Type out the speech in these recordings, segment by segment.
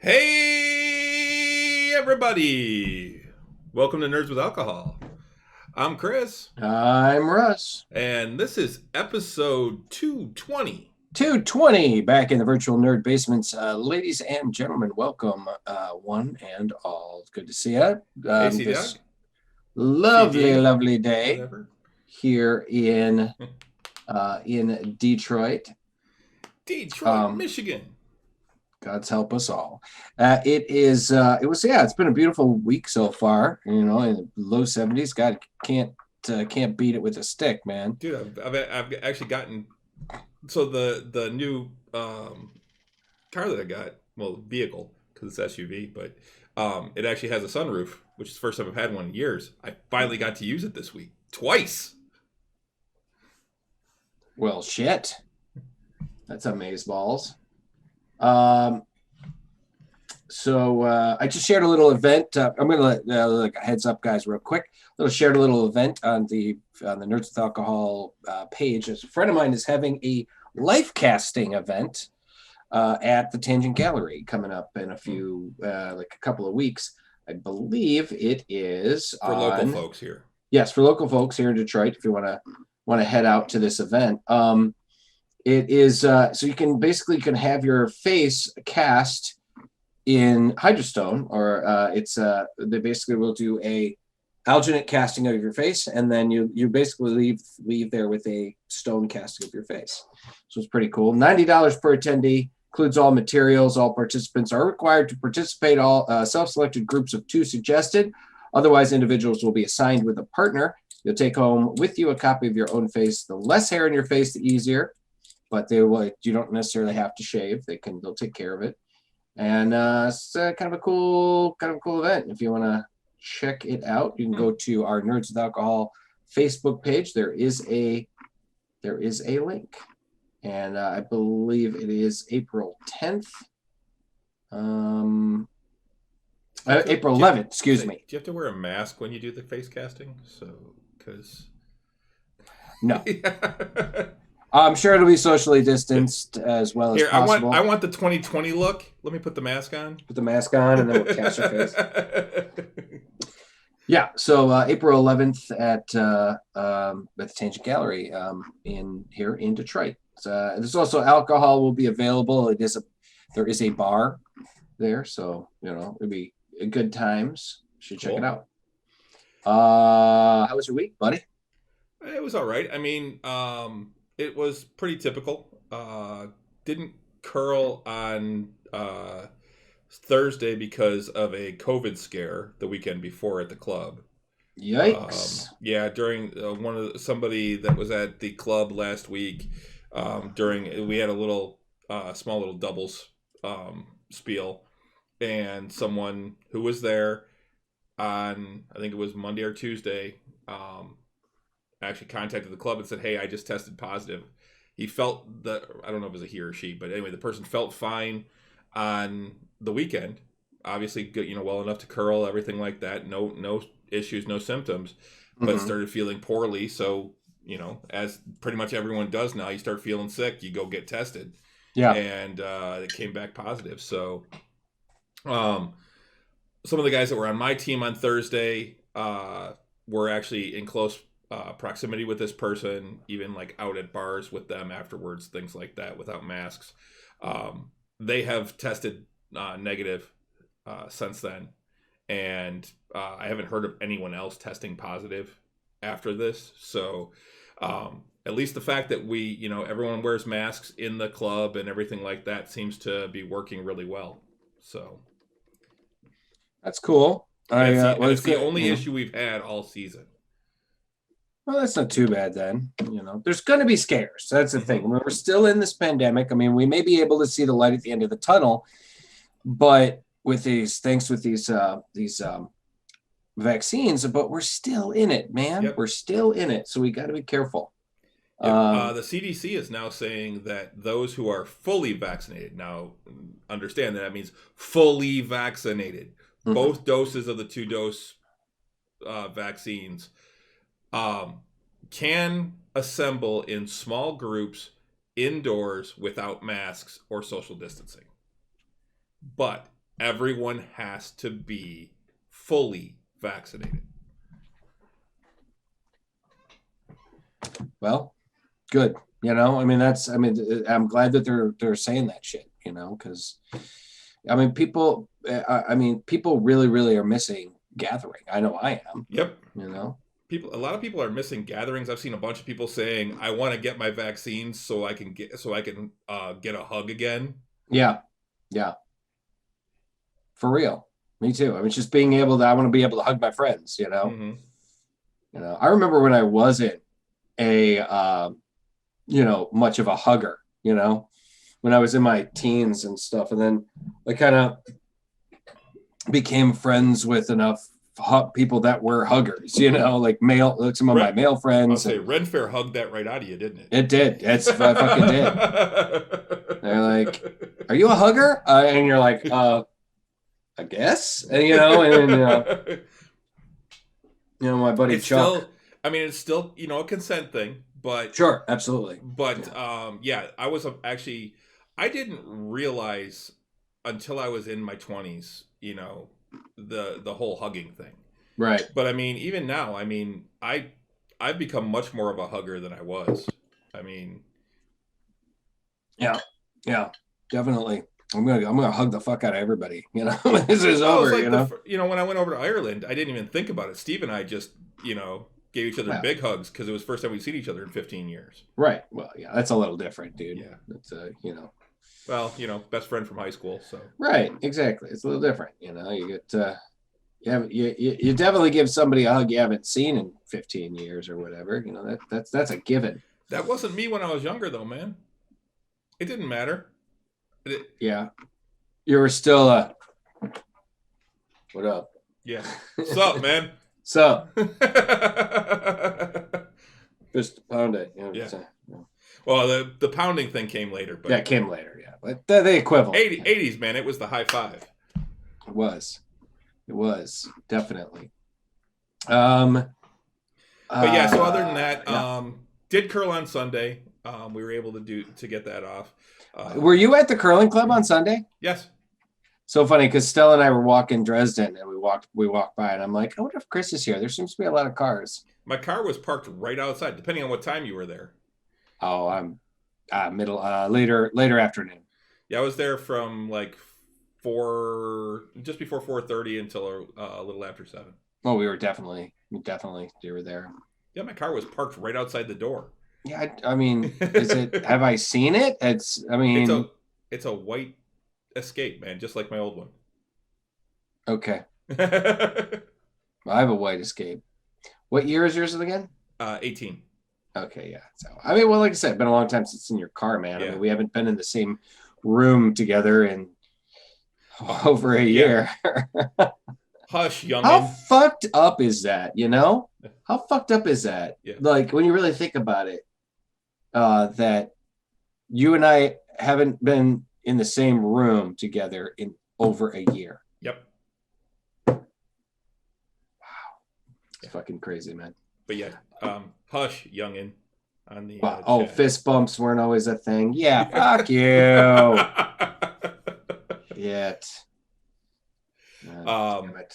Hey, everybody! Welcome to Nerds with Alcohol. I'm Chris, I'm Russ. and this is episode 220. 220 back in the virtual nerd basements. Ladies and gentlemen, welcome, one and all. It's good to see you. Hey, C This Dog, lovely, CD, lovely day whatever. here in Detroit. Detroit, Um, Michigan. God's help us all. It's been a beautiful week so far. You know, in the low 70s. God can't beat it with a stick, man. Dude, I've actually gotten. So the new car that I got, well, vehicle, because it's SUV, but it actually has a sunroof, which is the first time I've had one in years. I finally got to use it this week. Twice. Well, shit. That's amazeballs. Um, I just shared a little event. I'm going to let like a heads up, guys, real quick. Shared a little event on the Nerds with Alcohol page. A friend of mine is having a life casting event at the Tangent Gallery coming up in like a couple of weeks. I believe it is For local on. folks here. Yes, for local folks here in Detroit, if you want to head out to this event. It is so you can have your face cast in Hydrostone, or they basically will do a alginate casting of your face, and then you basically leave there with a stone casting of your face. So it's pretty cool. $90 per attendee, includes all materials. All participants are required to participate. All self-selected groups of 2 suggested. Otherwise, individuals will be assigned with a partner. You'll take home with you a copy of your own face. The less hair in your face, the easier. But you don't necessarily have to shave. They'll take care of it. And it's kind of a cool event. If you want to check it out, you can go to our Nerds with Alcohol Facebook page. There is a link, and I believe it is April 10th. April 11th. Excuse me. Do you have to wear a mask when you do the face casting? So, because No. I'm sure it'll be socially distanced as well as here, possible. I want the 2020 look. Let me put the mask on. Put the mask on, and then we'll cast your face. Yeah, so April 11th at the Tangent Gallery here in Detroit. There's also alcohol will be available. There is a bar there, so it'll be good times. You should check it out. How was your week, buddy? It was all right. I mean, it was pretty typical. Didn't curl on Thursday because of a COVID scare the weekend before at the club. Yikes! Yeah, during somebody that was at the club last week. During we had a little small little doubles spiel, and someone who was there on, I think it was Monday or Tuesday, actually contacted the club and said, "Hey, I just tested positive." He felt that, I don't know if it was a he or she, but anyway, the person felt fine on the weekend. Obviously, good, well enough to curl, everything like that. No issues, no symptoms, but started feeling poorly. So as pretty much everyone does now, you start feeling sick, you go get tested. Yeah, and it came back positive. So, some of the guys that were on my team on Thursday were actually in close proximity with this person, even like out at bars with them afterwards, things like that, without masks. They have tested negative since then, and I haven't heard of anyone else testing positive after this. So at least the fact that everyone wears masks in the club and everything like that seems to be working really well. So that's cool. It's the only issue we've had all season. Well, that's not too bad then. There's going to be scares. That's the thing. We're still in this pandemic. I mean, we may be able to see the light at the end of the tunnel, but with these vaccines, but we're still in it, man. Yep. We're still in it, so we got to be careful. Yep. The CDC is now saying that those who are fully vaccinated, now understand that means fully vaccinated, both doses of the 2-dose vaccines, can assemble in small groups indoors without masks or social distancing. But Everyone has to be fully vaccinated. Well, good. You know, I mean, I'm glad that they're saying that shit, you know, because I mean, people really, really are missing gathering. I know I am. Yep. You know, A lot of people are missing gatherings. I've seen a bunch of people saying, "I want to get my vaccines so I can get a hug again." yeah, yeah, for real. Me too. I mean, it's just being able to. I want to be able to hug my friends. You know, Mm-hmm. I remember when I wasn't a, much of a hugger. You know, when I was in my teens and stuff, and then I kind of became friends with enough people that were huggers, you know, like some of my male friends. I'll say Ren Fair hugged that right out of you, didn't it? It did. I fucking did. They're like, "Are you a hugger?" And you're like, "I guess." And my buddy it's Chuck. Still, I mean, it's still a consent thing, but sure, absolutely. But I was actually I didn't realize until I was in my 20s, the whole hugging thing. Right. But I mean, even now, I mean, I've become much more of a hugger than I was. I mean, yeah, definitely. I'm gonna hug the fuck out of everybody. When this is over. When I went over to Ireland, I didn't even think about it. Steve and I just gave each other big hugs because it was the first time we'd seen each other in 15 years. Right. Well, yeah, that's a little different, dude. Yeah. It's Well, best friend from high school, so. Right. Exactly. It's a little different. You get. You definitely give somebody a hug you haven't seen in 15 years or whatever. That's a given. That wasn't me when I was younger, though, man. It didn't matter. Yeah, you were still what up? Yeah, what's up, man? So, just pound it. Yeah. Well, the pounding thing came later, but that came later. Yeah, but the equivalent. 80s, man. It was the high five. It was definitely. But yeah. So other than that, did curl on Sunday. We were able to get that off. Were you at the curling club on Sunday? Yes. So funny because Stella and I were walking Dresden, and we walked by, and I'm like, I wonder if Chris is here. There seems to be a lot of cars. My car was parked right outside, depending on what time you were there. Oh, I'm later afternoon. Yeah, I was there from like just before 4:30 until a little after 7. Oh, we were definitely you were there. Yeah, my car was parked right outside the door. Yeah, I mean, is it? Have I seen it? It's a white Escape, man, just like my old one. Okay. I have a white Escape. What year is yours again? 18. Okay, yeah. So I mean, well, like I said, it's been a long time since it's in your car, man. Yeah. I mean, we haven't been in the same room together in over a year. Hush, youngin. How fucked up is that? How fucked up is that? Yeah. Like when you really think about it, that you and I haven't been in the same room together in over a year. Yep. Wow. It's fucking crazy, man. But yeah, hush, youngin. On the fist bumps weren't always a thing. Yeah, fuck you. Shit.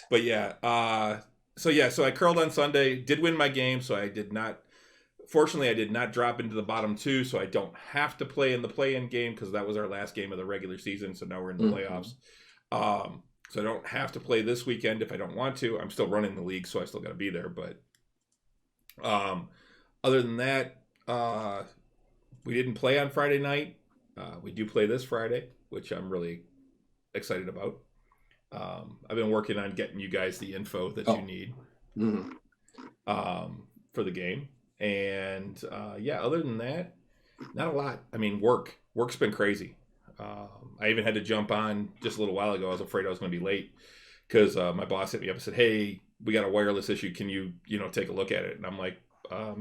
But yeah, so I curled on Sunday, did win my game, so fortunately I did not drop into the bottom 2, so I don't have to play in the play-in game because that was our last game of the regular season, so now we're in the playoffs. So I don't have to play this weekend if I don't want to. I'm still running the league, so I still got to be there, but other than that, we didn't play on Friday night. We do play this Friday, which I'm really excited about. I've been working on getting you guys the info that you need for the game. And other than that, not a lot. I mean, work's been crazy. I even had to jump on just a little while ago. I was afraid I was going to be late because my boss hit me up and said, "Hey, we got a wireless issue. Can you take a look at it?" And I'm like,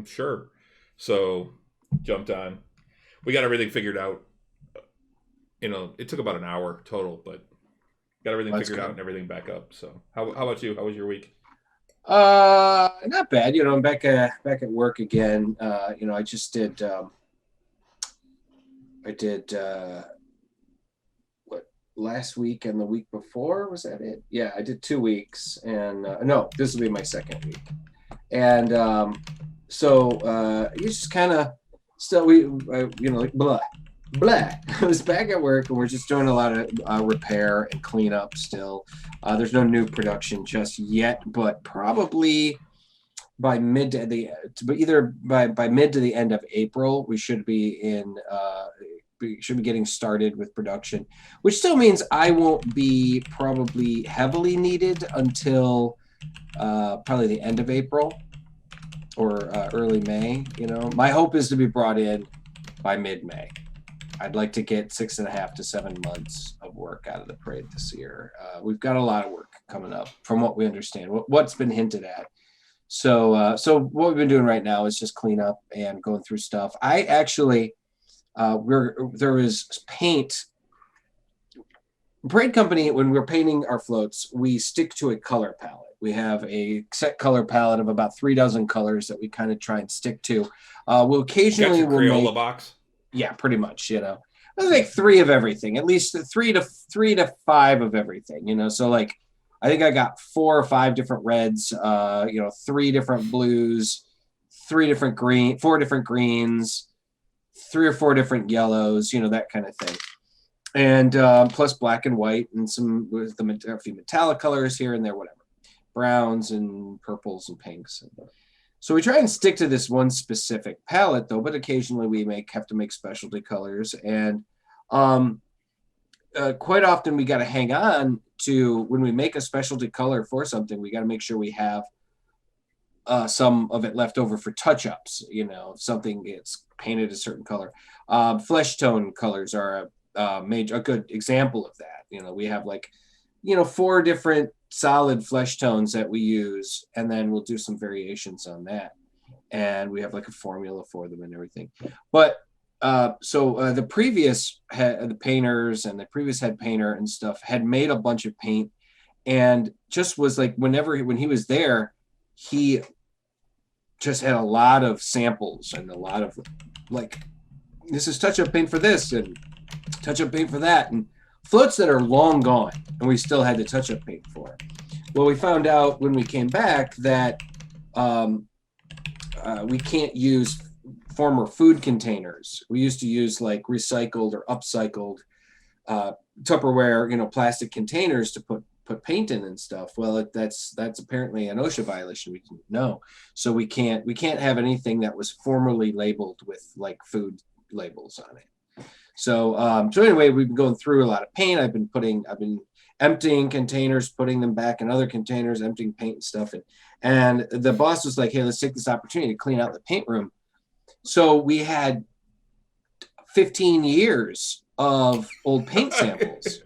"Sure." So jumped on. We got everything figured out. It took about an hour total, but got everything figured out and everything back up. So how about you? How was your week? Not bad. I'm back at work again. I just did last week and the week before. Was that it? Yeah, I did 2 weeks, and no, this will be my second week. And you just kind of still like blah blah. I was back at work, and we're just doing a lot of repair and cleanup still. There's no new production just yet, but probably by mid to the end of April, we should be getting started with production, which still means I won't be probably heavily needed until probably the end of April or early May. My hope is to be brought in by mid-May. I'd like to get 6.5 to 7 months of work out of the parade this year. We've got a lot of work coming up from what we understand, what's been hinted at. So what we've been doing right now is just clean up and going through stuff. I actually, there was paint. Parade Company, when we're painting our floats, we stick to a color palette. We have a set color palette of about 3 dozen colors that we kind of try and stick to. We'll occasionally Crayola box. Yeah, pretty much. I think 3 of everything, at least 3 to 5 of everything. So like, I think I got 4 or 5 different reds, 3 different blues, 4 different greens, 3 or 4 different yellows, that kind of thing. And plus black and white and some with a few metallic colors here and there, whatever. Browns and purples and pinks. So we try and stick to this one specific palette, though, but occasionally we have to make specialty colors. And quite often we got to hang on to, when we make a specialty color for something, we got to make sure we have some of it left over for touch-ups. If something gets painted a certain color. Flesh tone colors are a good example of that. We have 4 different solid flesh tones that we use, and then we'll do some variations on that. And we have a formula for them and everything. But the previous the painters and the previous head painter and stuff had made a bunch of paint, and just was when he was there, he just had a lot of samples and a lot of this is touch-up paint for this and touch-up paint for that, and floats that are long gone, and we still had the touch-up paint for it. Well, we found out when we came back that we can't use former food containers. We used to use recycled or upcycled Tupperware, plastic containers to put paint in and stuff. Well, that's apparently an OSHA violation. We didn't know, so we can't have anything that was formerly labeled with food labels on it. So anyway, we've been going through a lot of paint. I've been emptying containers, putting them back in other containers, emptying paint and stuff. And the boss was like, hey, let's take this opportunity to clean out the paint room. So we had 15 years of old paint samples.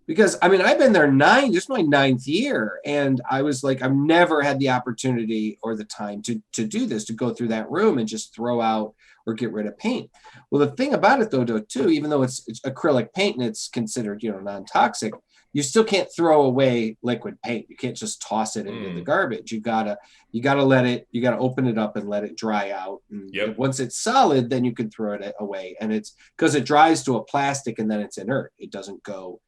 Because, I've been there this is my 9th year. And I was like, I've never had the opportunity or the time to do this, to go through that room and just throw out or get rid of paint. Well, the thing about it, though, too, even though it's acrylic paint and it's considered, non-toxic, you still can't throw away liquid paint. You can't just toss it into the garbage. You gotta open it up and let it dry out. And once it's solid, then you can throw it away. And it's because it dries to a plastic and then it's inert. It doesn't go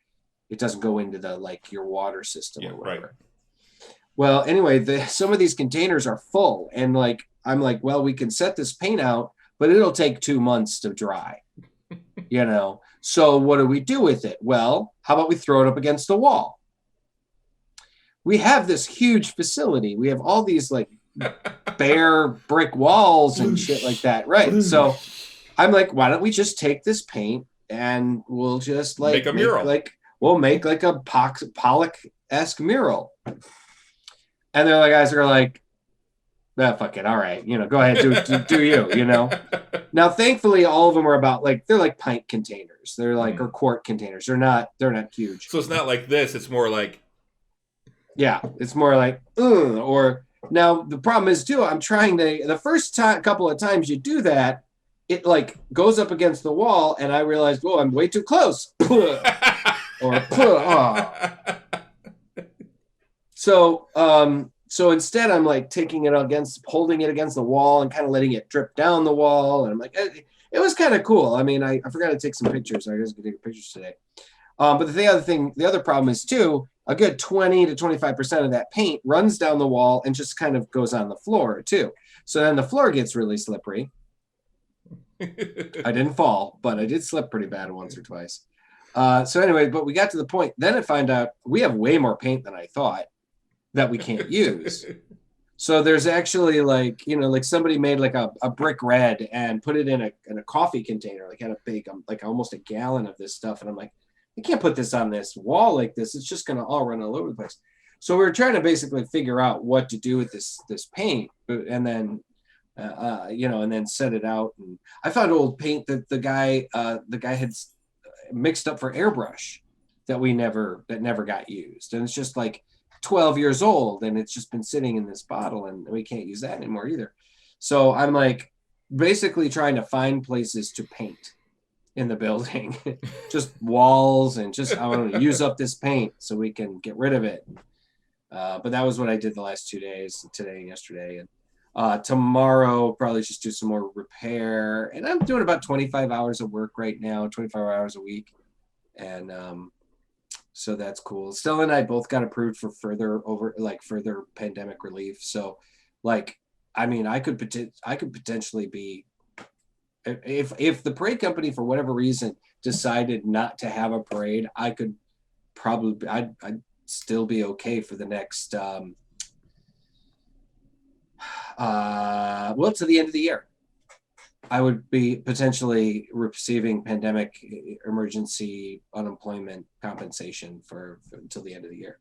into the your water system or whatever. Right. Well, anyway, some of these containers are full, and I'm like, well, we can set this paint out, but it'll take 2 months to dry. So what do we do with it? Well, how about we throw it up against the wall? We have this huge facility. We have all these bare brick walls and shit like that, right? So I'm like, why don't we just take this paint and we'll just make a mural? We'll make a Pollock-esque mural. And the other guys are like, fuck it, all right, go ahead, do you, Now, thankfully, all of them are about they're pint containers. They're or quart containers. They're not huge. So it's not like this. It's more yeah, it's more or now the problem is too. I'm trying to the first couple of times you do that, it goes up against the wall, and I realize, oh, I'm way too close. So instead, I'm holding it against the wall and kind of letting it drip down the wall. And I'm like, it was kind of cool. I mean, I forgot to take some pictures. I was going to take pictures today. But the other problem is too, a good 20 to 25% of that paint runs down the wall and just kind of goes on the floor too. So then the floor gets really slippery. I didn't fall, but I did slip pretty bad once or twice. So anyway, but we got to the point. Then I find out we have way more paint than I thought that we can't use. So there's actually like somebody made like a brick red and put it in a coffee container, like had a big, like almost a gallon of this stuff. And I'm like, I can't put this on this wall like this. It's just going to all run all over the place. So we were trying to basically figure out what to do with this paint, and then and then set it out. And I found old paint that the guy had mixed up for airbrush that never got used, and it's just like 12 years old, and it's just been sitting in this bottle, and we can't use that anymore either. So I'm like basically trying to find places to paint in the building, just walls, and just I want to use up this paint so we can get rid of it. But that was what I did the last 2 days, today and yesterday. And tomorrow probably just do some more repair. And I'm doing about 25 hours of work right now, 25 hours a week. And so that's cool. Stella and I both got approved for further pandemic relief. So like, I mean, I could potentially be, if the parade company for whatever reason decided not to have a parade, I could probably, I'd still be okay for the next to the end of the year. I would be potentially receiving pandemic emergency unemployment compensation for until the end of the year.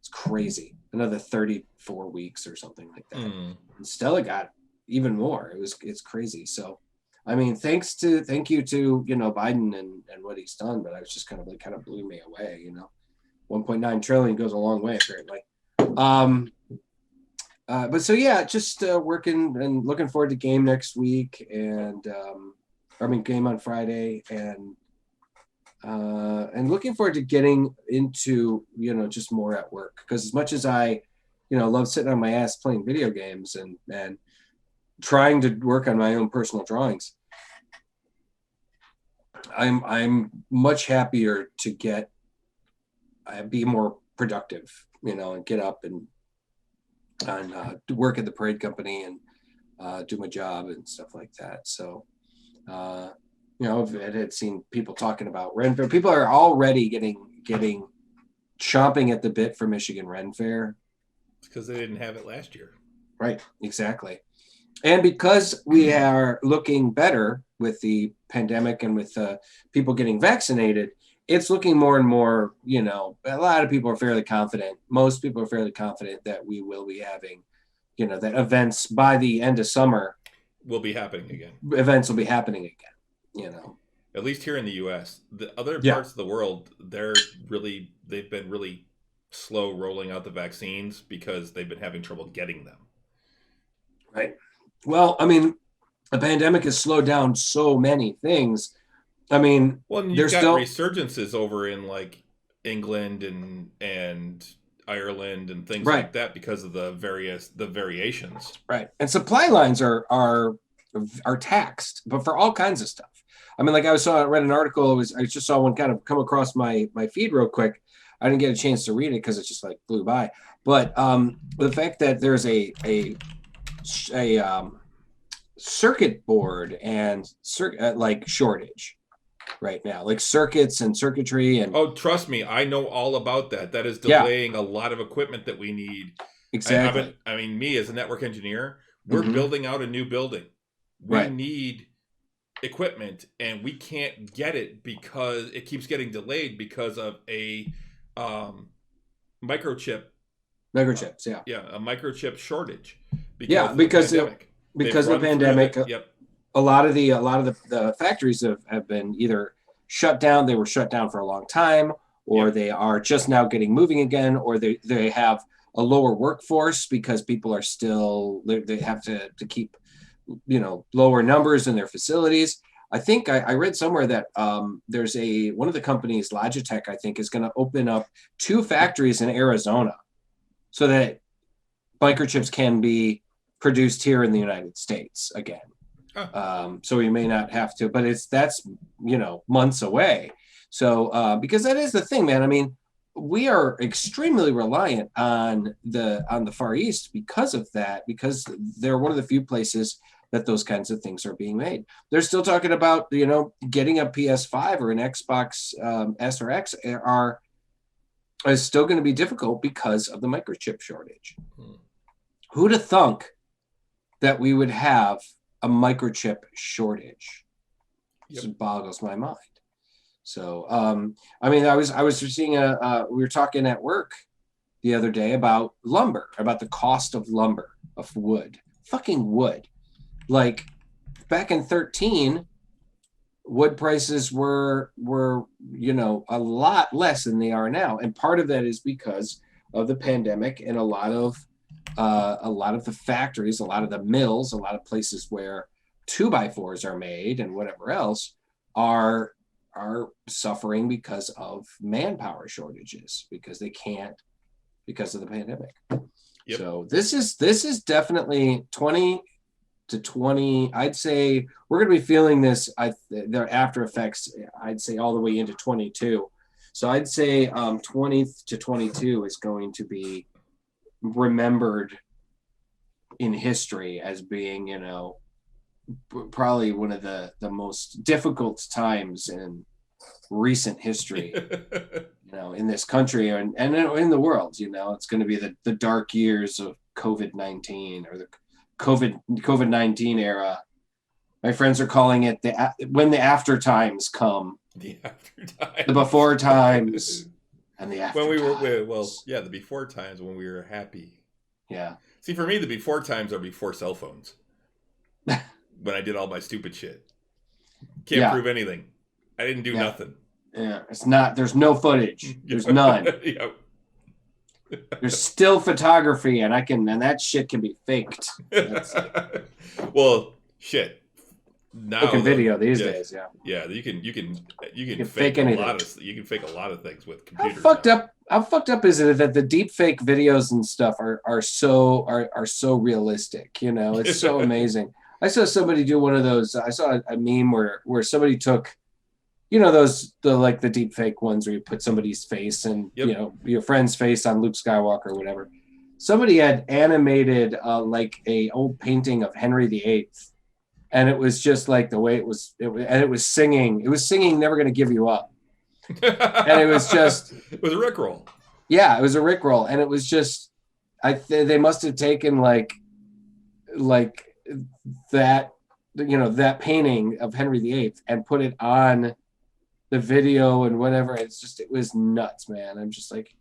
It's crazy. Another 34 weeks or something like that. And Stella got even more. It's crazy. So I mean, thank you to Biden and what he's done, but I was just kind of blew me away. 1.9 trillion goes a long way apparently. But so yeah, just working and looking forward to game next week, and game on Friday, and looking forward to getting into just more at work, because as much as I love sitting on my ass playing video games and trying to work on my own personal drawings, I'm much happier to be more productive, and get up and work at the parade company and do my job and stuff like that. So, I had seen people talking about Ren Fair. People are already getting chomping at the bit for Michigan Ren Fair. It's because they didn't have it last year. Right, exactly. And because we are looking better with the pandemic and with people getting vaccinated, it's looking more and more, a lot of people are fairly confident. Most people are fairly confident that we will be having, that events by the end of summer will be happening again. Events will be happening again, At least here in the U.S. The other parts of the world, they've been really slow rolling out the vaccines because they've been having trouble getting them. Right. Well, I mean, the pandemic has slowed down so many things. I mean, you've got resurgences over in like England and Ireland and things like that because of the variations. Right. And supply lines are taxed, but for all kinds of stuff. I mean, like I read an article. I just saw one kind of come across my feed real quick. I didn't get a chance to read it because it just like blew by. But the fact that there's a circuit board and shortage right now, like circuits and circuitry and trust me, I know all about that. That is delaying a lot of equipment that we need. Exactly. I mean, me as a network engineer, we're building out a new building. We need equipment, and we can't get it because it keeps getting delayed because of a microchip. Microchips, a microchip shortage. Because of the pandemic. A lot of the factories have been either shut down. They were shut down for a long time, or they are just now getting moving again, or they have a lower workforce because people are still, they have to keep, lower numbers in their facilities. I think I read somewhere that there's one of the companies, Logitech, I think, is going to open up 2 factories in Arizona so that microchips can be produced here in the United States again. So we may not have to, but that's months away. So because that is the thing, man. I mean, we are extremely reliant on the Far East because of that, because they're one of the few places that those kinds of things are being made. They're still talking about getting a PS5 or an Xbox S or X is still going to be difficult because of the microchip shortage. Who'd have thunk that we would have a microchip shortage? Yep. It boggles my mind. So, I mean, I was seeing we were talking at work the other day about lumber, about the cost of lumber, of wood, fucking wood. Like back in 2013, wood prices were a lot less than they are now. And part of that is because of the pandemic and a lot of the factories, a lot of the mills, a lot of places where 2x4s are made and whatever else are suffering because of manpower shortages, because they can't, because of the pandemic. Yep. So this is definitely 20 to 20. I'd say we're going to be feeling this. Their after effects, I'd say all the way into 22. So I'd say 20 to 22 is going to be remembered in history as being, probably one of the most difficult times in recent history, in this country and in the world. It's going to be the dark years of COVID-19 or the COVID-19 era. My friends are calling it when the after times come. The after times. The before times and the after when we times. were the before times when we were happy. Yeah. See, for me, the before times are before cell phones. When I did all my stupid shit. Can't prove anything. I didn't do nothing. Yeah, there's no footage. There's none. Yep. There's still photography, and that shit can be faked. Well, shit. Now video these days, yeah. Yeah, you can fake anything. You can fake a lot of things with computers. How fucked up is it that the deep fake videos and stuff are so realistic? It's so amazing. I saw somebody do one of those. I saw a meme where somebody took, the deep fake ones where you put somebody's face and your friend's face on Luke Skywalker or whatever. Somebody had animated like a old painting of Henry VIII, and it was just like the way it was singing. It was singing "Never Gonna Give You Up," and it was just it was a Rickroll. Yeah, it was a Rickroll, and it was just they must have taken like that that painting of Henry VIII and put it on the video and whatever. It was nuts, man. I'm just like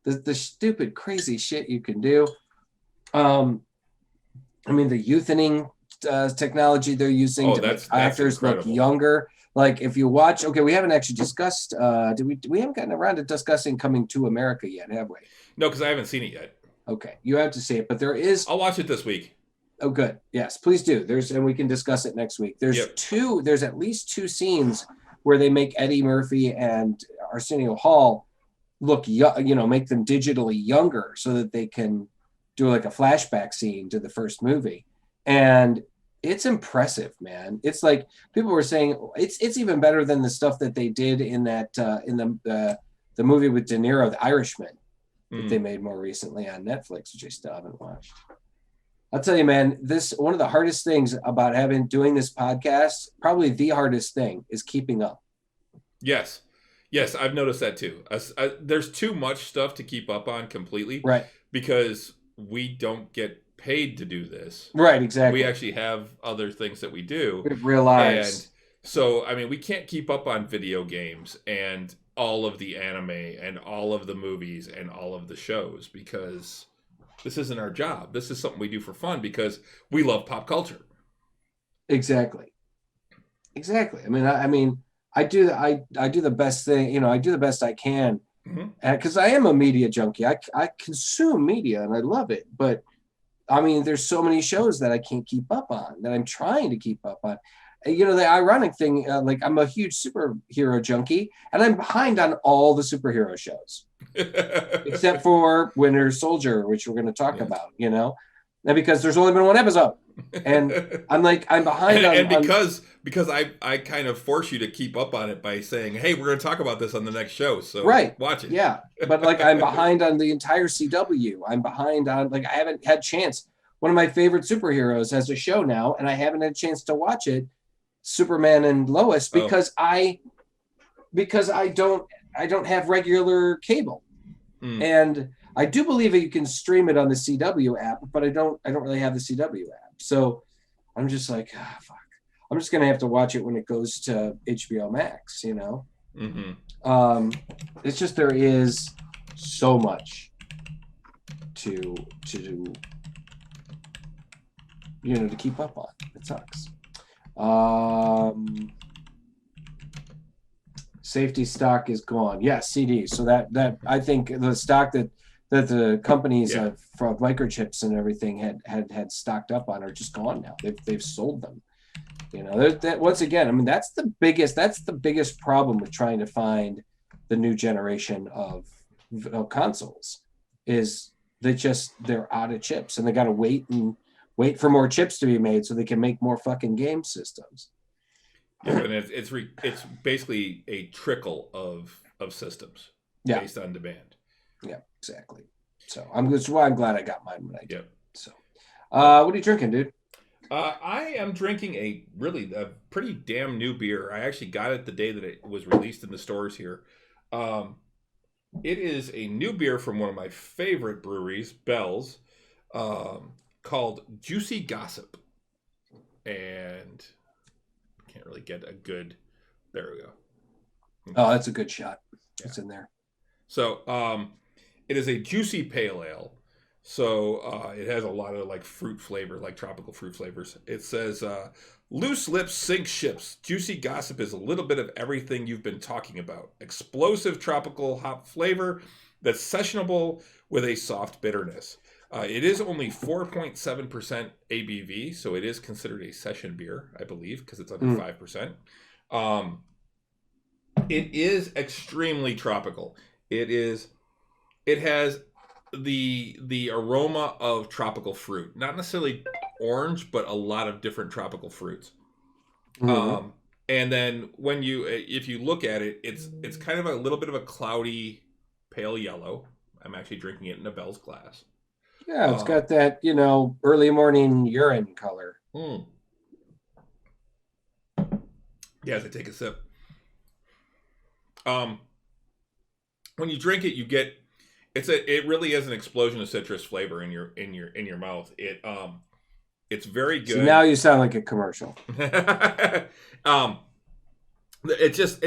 the stupid crazy shit you can do. I mean, the youthening technology they're using to make actors look younger. Like if you watch, we haven't actually discussed. We haven't gotten around to discussing Coming to America yet, have we? No, because I haven't seen it yet. Okay, you have to see it, but there is. I'll watch it this week. Oh, good. Yes, please do. And we can discuss it next week. There's at least two scenes where they make Eddie Murphy and Arsenio Hall look young, make them digitally younger so that they can do like a flashback scene to the first movie. And it's impressive, man. It's like people were saying it's even better than the stuff that they did in that in the movie with De Niro, The Irishman, that they made more recently on Netflix, which I still haven't watched. I'll tell you, man, one of the hardest things about doing this podcast, probably the hardest thing, is keeping up. Yes, I've noticed that too. There's too much stuff to keep up on completely, right? Because we don't get paid to do this, right? Exactly. We actually have other things that we do. We've realized, and so I mean, we can't keep up on video games and all of the anime and all of the movies and all of the shows because this isn't our job. This is something we do for fun because we love pop culture. Exactly. I mean, I do the best thing. I do the best I can because I am a media junkie. I consume media and I love it. But I mean, there's so many shows that I can't keep up on that I'm trying to keep up on. The ironic thing, like I'm a huge superhero junkie and I'm behind on all the superhero shows. Except for Winter Soldier, which we're going to talk about, And because there's only been one episode. And I'm behind and because I kind of force you to keep up on it by saying, hey, we're going to talk about this on the next show, so watch it. Yeah, but I'm behind on the entire CW. I'm behind on I haven't had chance. One of my favorite superheroes has a show now, and I haven't had a chance to watch it, Superman and Lois, because I don't have regular cable. And I do believe that you can stream it on the CW app, but I don't really have the CW app. So I'm just fuck. I'm just gonna have to watch it when it goes to HBO Max, It's just there is so much to keep up on. It sucks. Safety stock is gone. Yes, CDs. So that I think the stock that the companies for microchips and everything had stocked up on are just gone now. They've sold them. That once again, I mean that's the biggest problem with trying to find the new generation of consoles is they're out of chips and they got to wait for more chips to be made so they can make more fucking game systems. Yeah, and it's basically a trickle of systems based on demand. Yeah, exactly. So that's why I'm glad I got mine when I did. Yep. So, what are you drinking, dude? I am drinking a pretty damn new beer. I actually got it the day that it was released in the stores here. It is a new beer from one of my favorite breweries, Bell's, called Juicy Gossip, and can't really get a good. There we go. Oh, that's a good shot. It's in there. So, it is a juicy pale ale. So it has a lot of fruit flavor, tropical fruit flavors. It says, loose lips sink ships. Juicy Gossip is a little bit of everything you've been talking about. Explosive tropical hop flavor that's sessionable with a soft bitterness. It is only 4.7% ABV, so it is considered a session beer, I believe, because it's under 5%. It is extremely tropical. It has the aroma of tropical fruit, not necessarily orange, but a lot of different tropical fruits. And then if you look at it, it's kind of a little bit of a cloudy pale yellow. I'm actually drinking it in a Bell's glass. Yeah, it's got that, early morning urine color. Yeah, as I take a sip. When you drink it, you get it really is an explosion of citrus flavor in your mouth. It's very good. So now you sound like a commercial. It's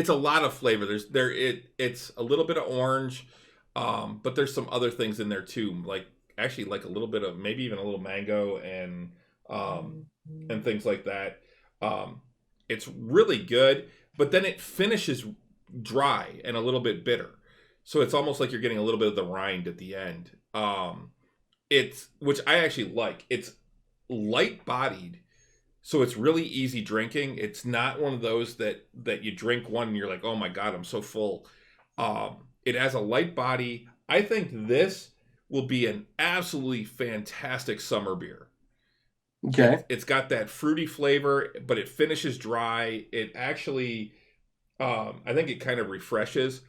a lot of flavor. It's a little bit of orange, but there's some other things in there too, like a little bit of maybe even a little mango and things like that. It's really good, but then it finishes dry and a little bit bitter. So it's almost like you're getting a little bit of the rind at the end. Which I actually like. It's light bodied, so it's really easy drinking. It's not one of those that you drink one and you're like, oh my God, I'm so full. It has a light body. I think this will be an absolutely fantastic summer beer. Okay. It's got that fruity flavor, but it finishes dry. It actually, I think it kind of refreshes.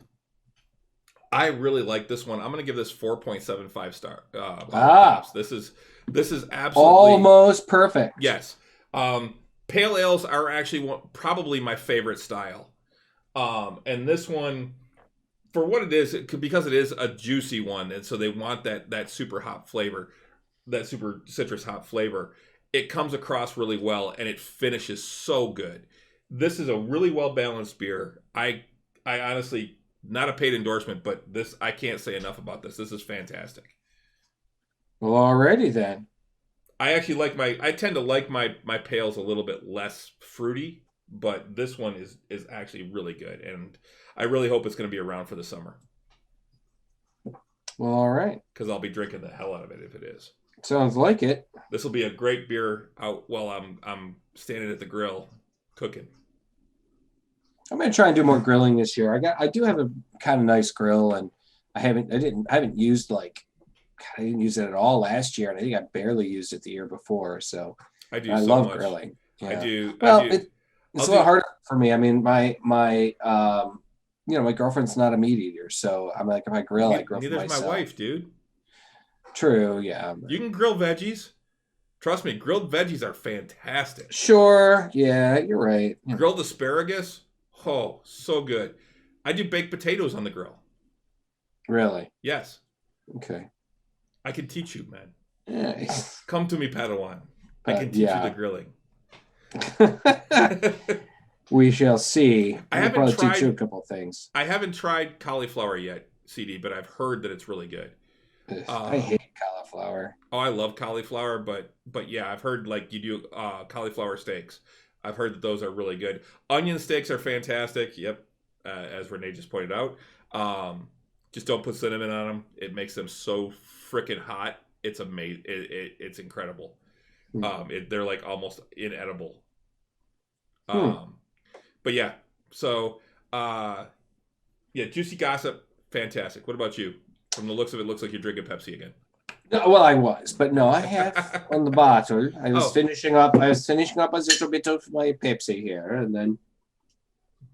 I really like this one. I'm going to give this 4.75 star. This is absolutely almost perfect. Yes. Pale ales are actually probably my favorite style. And this one, for what it is, because it is a juicy one, and so they want that super hop flavor, that super citrus hop flavor, it comes across really well, and it finishes so good. This is a really well-balanced beer. I honestly... Not a paid endorsement, but I can't say enough about this. This is fantastic. Well, alrighty then. I actually I tend to like my pales a little bit less fruity, but this one is actually really good, and I really hope it's going to be around for the summer. Well, all right. Because I'll be drinking the hell out of it if it is. Sounds like it. This will be a great beer out while I'm standing at the grill cooking. I'm gonna try and do more grilling this year. I do have a kind of nice grill, and I haven't used I didn't use it at all last year, and I think I barely used it the year before. So I do I so love much. grilling. I Yeah. do. I Well, do. it's I'll a little do. harder for me. I mean, my girlfriend's not a meat eater, so I'm like, if I grill, I grill for Neither's my myself. wife, dude. True. Yeah. You can grill veggies. Trust me, grilled veggies are fantastic. Sure. Yeah, you're right. Grilled asparagus, oh, so good. I do baked potatoes on the grill. Really? Yes, Okay. I can teach you, man. Yeah. Come to me, Padawan. I can teach you the Yeah. grilling. We shall see. I I'll haven't probably tried. teach you a couple of things. I haven't tried cauliflower yet, CD, but I've heard that it's really good. I hate cauliflower. Oh, I love cauliflower, but yeah, I've heard like you do cauliflower steaks. I've heard that those are really good. Onion steaks are fantastic. Yep, as Renee just pointed out. Just don't put cinnamon on them. It makes them so freaking hot. It's amazing. It's incredible. They're like almost inedible. But yeah, so yeah, juicy gossip, fantastic. What about you? From the looks of it, looks like you're drinking Pepsi again. No, well, I was, but no, I have on the bottle. I was Oh. finishing up. I was finishing up a little bit of my Pepsi here, and then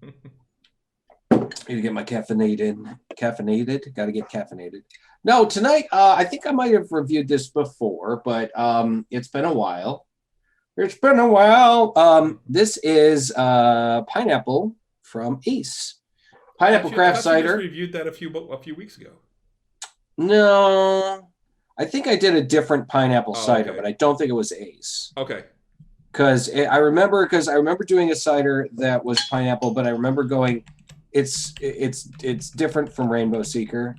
need to get my caffeinated. Got to get caffeinated. No, tonight. I think I might have reviewed this before, but it's been a while. It's been a while. This is pineapple from Ace. Pineapple craft cider. You just reviewed that a few weeks ago. No, I think I did a different pineapple cider, okay. but I don't think it was Ace. Okay. Because I remember doing a cider that was pineapple, but I remember going, it's different from Rainbow Seeker.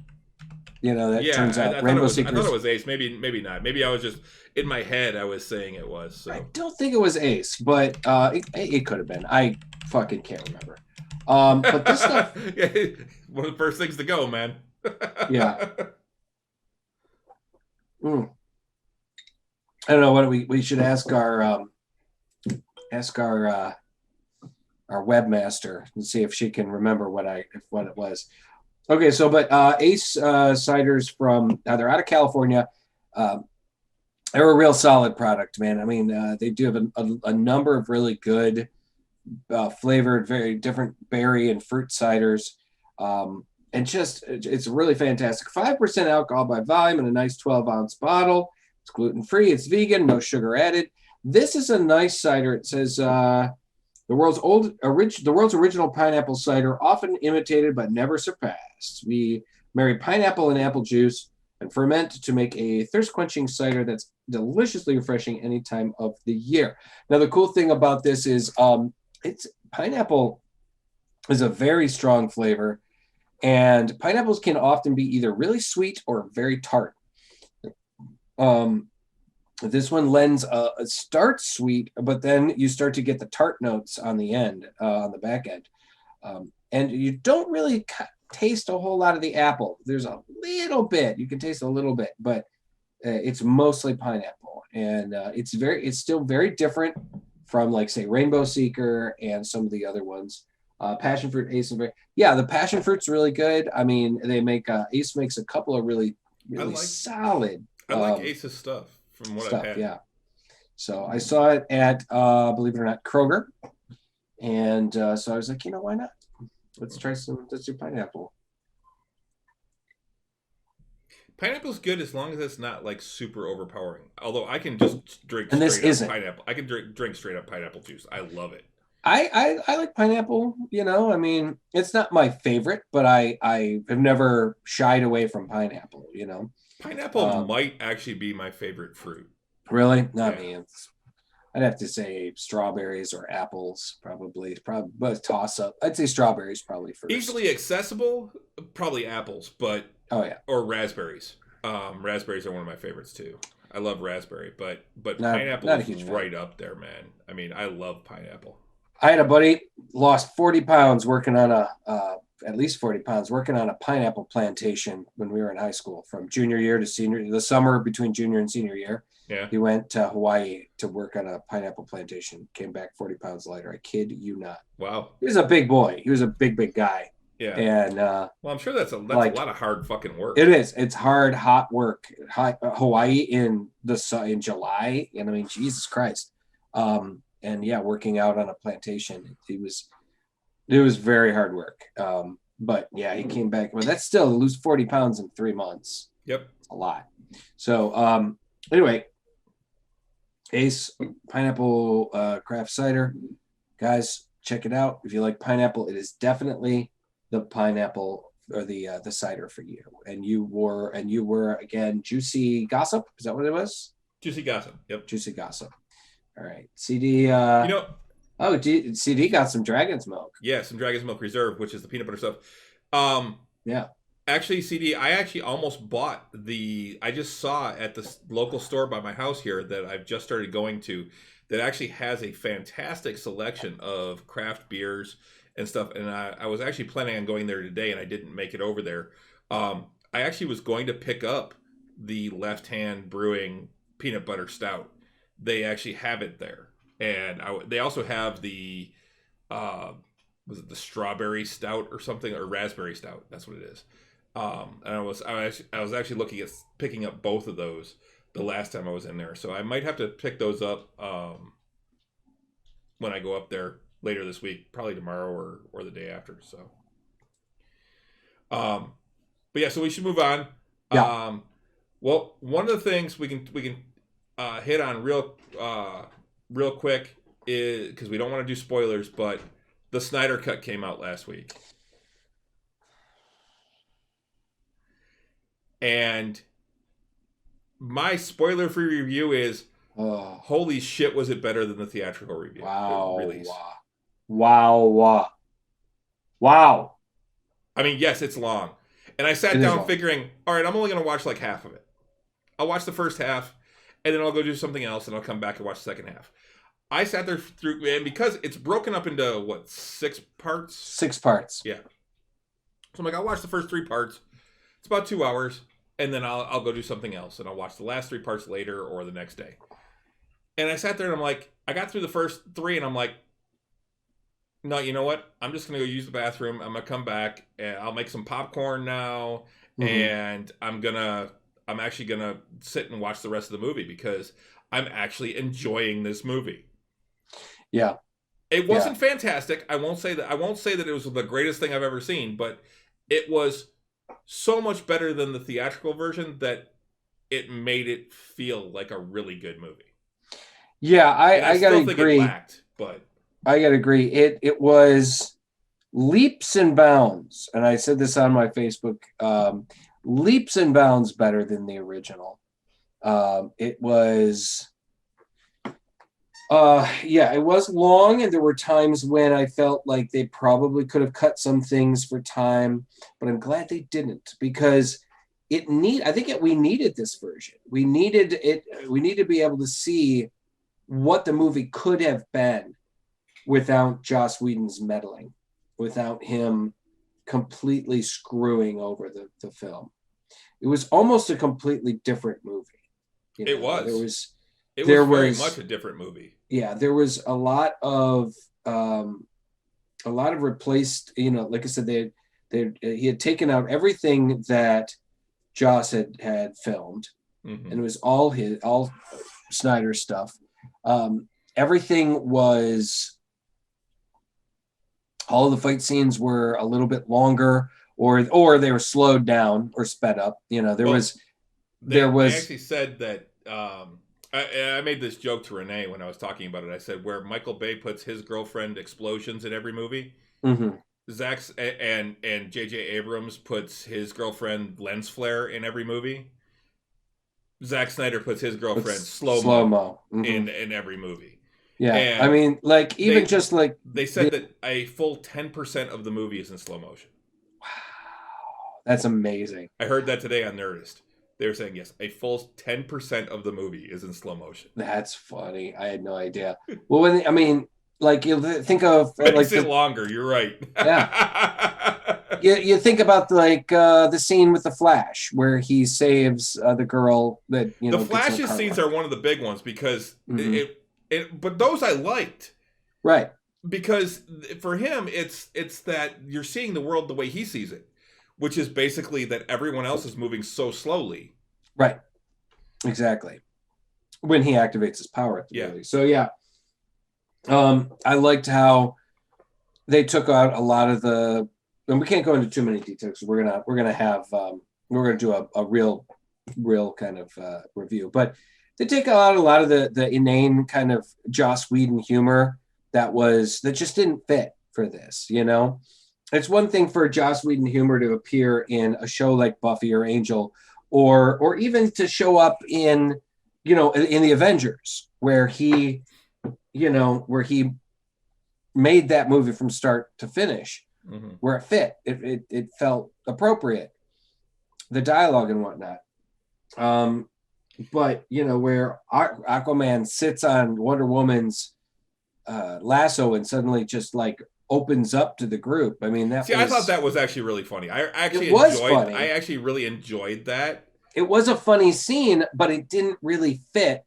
You know, that turns out Rainbow Seeker. I thought it was Ace. Maybe not. Maybe I was just in my head. I was saying it was. So. I don't think it was Ace, but it could have been. I fucking can't remember. But this stuff. One of the first things to go, man. Yeah. I don't know what we should ask our webmaster and see if she can remember what it was. Okay, so but Ace ciders from they're out of California. They're a real solid product, man. I mean, they do have a number of really good flavored, very different berry and fruit ciders. And just, it's really fantastic. 5% alcohol by volume in a nice 12-ounce bottle. It's gluten-free. It's vegan. No sugar added. This is a nice cider. It says the world's original pineapple cider, often imitated but never surpassed. We marry pineapple and apple juice and ferment to make a thirst-quenching cider that's deliciously refreshing any time of the year. Now, the cool thing about this is it's pineapple is a very strong flavor. And pineapples can often be either really sweet or very tart. This one lends starts sweet, but then you start to get the tart notes on the end, on the back end. And you don't really taste a whole lot of the apple. There's a little bit. You can taste a little bit, but it's mostly pineapple. And it's still very different from, like, say, Rainbow Seeker and some of the other ones. Passion fruit, Ace, and the passion fruit's really good. I mean, they make Ace makes a couple of really solid. I like Ace's stuff from what I've had. Yeah. So I saw it at believe it or not, Kroger, and so I was like, why not? Let's do pineapple. Pineapple's good as long as it's not like super overpowering. Although I can just drink pineapple. I can drink straight up pineapple juice. I love it. I like pineapple, I mean, it's not my favorite, but I have never shied away from pineapple, Pineapple might actually be my favorite fruit. Really? Not me. I'd have to say strawberries or apples, probably, but toss up. I'd say strawberries probably first. Easily accessible, probably apples, but or raspberries. Raspberries are one of my favorites too. I love raspberry, but pineapple is right up there, man. I mean, I love pineapple. I had a buddy lost 40 pounds working on at least 40 pounds working on a pineapple plantation when we were in high school, from junior year to senior, the summer between junior and senior year. Yeah. He went to Hawaii to work on a pineapple plantation, came back 40 pounds lighter. I kid you not. Wow. He was a big boy. He was a big guy. Yeah. And well, I'm sure that's a like, lot of hard fucking work. it is. It's hard, hot work. Hawaii in in July, and I mean, Jesus Christ. And yeah, working out on a plantation. It was very hard work. But yeah, he came back. But that's still lose 40 pounds in 3 months. Yep. It's a lot. So anyway, Ace pineapple craft cider. Guys, check it out. If you like pineapple, it is definitely the pineapple or the cider for you. And you were again Juicy Gossip. Is that what it was? Juicy Gossip. Yep. Juicy Gossip. All right. CD CD got some Dragon's Milk. Yeah, some Dragon's Milk Reserve, which is the peanut butter stuff. Yeah. Actually, CD, I actually almost bought I just saw at the local store by my house here that I've just started going to that actually has a fantastic selection of craft beers and stuff. And I was actually planning on going there today, and I didn't make it over there. I actually was going to pick up the Left Hand Brewing peanut butter stout. They actually have it there. And they also have the, was it the strawberry stout or something, or raspberry stout? That's what it is. And I was actually looking at picking up both of those the last time I was in there, so I might have to pick those up when I go up there later this week, probably tomorrow or the day after. So, but yeah, so we should move on. Yeah. Well, one of the things we can hit on real quick is, because we don't want to do spoilers, but the Snyder Cut came out last week. And my spoiler-free review is, holy shit, was it better than the theatrical review? Release. Wow. I mean, yes, it's long. And I sat down figuring, all right, I'm only going to watch like half of it. I'll watch the first half, and then I'll go do something else, and I'll come back and watch the second half. I sat there through, and because it's broken up into, 6 parts? 6 parts. Yeah. So I'm like, I'll watch the first 3 parts. It's about 2 hours, and then I'll go do something else, and I'll watch the last 3 parts later or the next day. And I sat there, and I'm like, I got through the first 3, and I'm like, no, you know what? I'm just going to go use the bathroom. I'm going to come back, and I'll make some popcorn now, and I'm actually going to sit and watch the rest of the movie because I'm actually enjoying this movie. Yeah. It wasn't fantastic. I won't say that it was the greatest thing I've ever seen, but it was so much better than the theatrical version that it made it feel like a really good movie. Yeah, I gotta agree. I gotta agree. It was leaps and bounds, and I said this on my Facebook. Leaps and bounds better than the original. It was. It was long, and there were times when I felt like they probably could have cut some things for time, but I'm glad they didn't, because we needed this version. We needed to be able to see what the movie could have been without Joss Whedon's meddling, without him completely screwing over the film. It was almost a completely different movie. It was. It was very much a different movie. Yeah, there was a lot of replaced. Like I said, he had taken out everything that Joss had filmed, and it was all Snyder stuff. Everything was. All of the fight scenes were a little bit longer, or they were slowed down or sped up. They actually said that. I made this joke to Renee when I was talking about it. I said, where Michael Bay puts his girlfriend explosions in every movie, Zach's and J.J. Abrams puts his girlfriend lens flare in every movie. Zack Snyder puts his girlfriend slow-mo in every movie. Yeah, and I mean, they said that a full 10% of the movie is in slow motion. Wow, that's amazing. I heard that today on Nerdist. They were saying, yes, a full 10% of the movie is in slow motion. That's funny. I had no idea. Well, you think of makes it longer. You're right. Yeah. you think about the scene with the Flash where he saves the girl that The Flash's scenes are one of the big ones because but those I liked. Right. because for him, it's that you're seeing the world the way he sees it, which is basically that everyone else is moving so slowly. Right. Exactly. When he activates his power at the movie. So yeah. I liked how they took out a lot of the, and we can't go into too many details. We're gonna do a real kind of review, but they take out a lot of the inane kind of Joss Whedon humor that just didn't fit for this. You know, it's one thing for Joss Whedon humor to appear in a show like Buffy or Angel, or even to show up in, you know, in the Avengers, where he made that movie from start to finish, where it fit. It felt appropriate, the dialogue and whatnot. But you know, where Aquaman sits on Wonder Woman's lasso and suddenly just like opens up to the group. I mean, I thought that was actually really funny. I actually really enjoyed that. It was a funny scene, but it didn't really fit.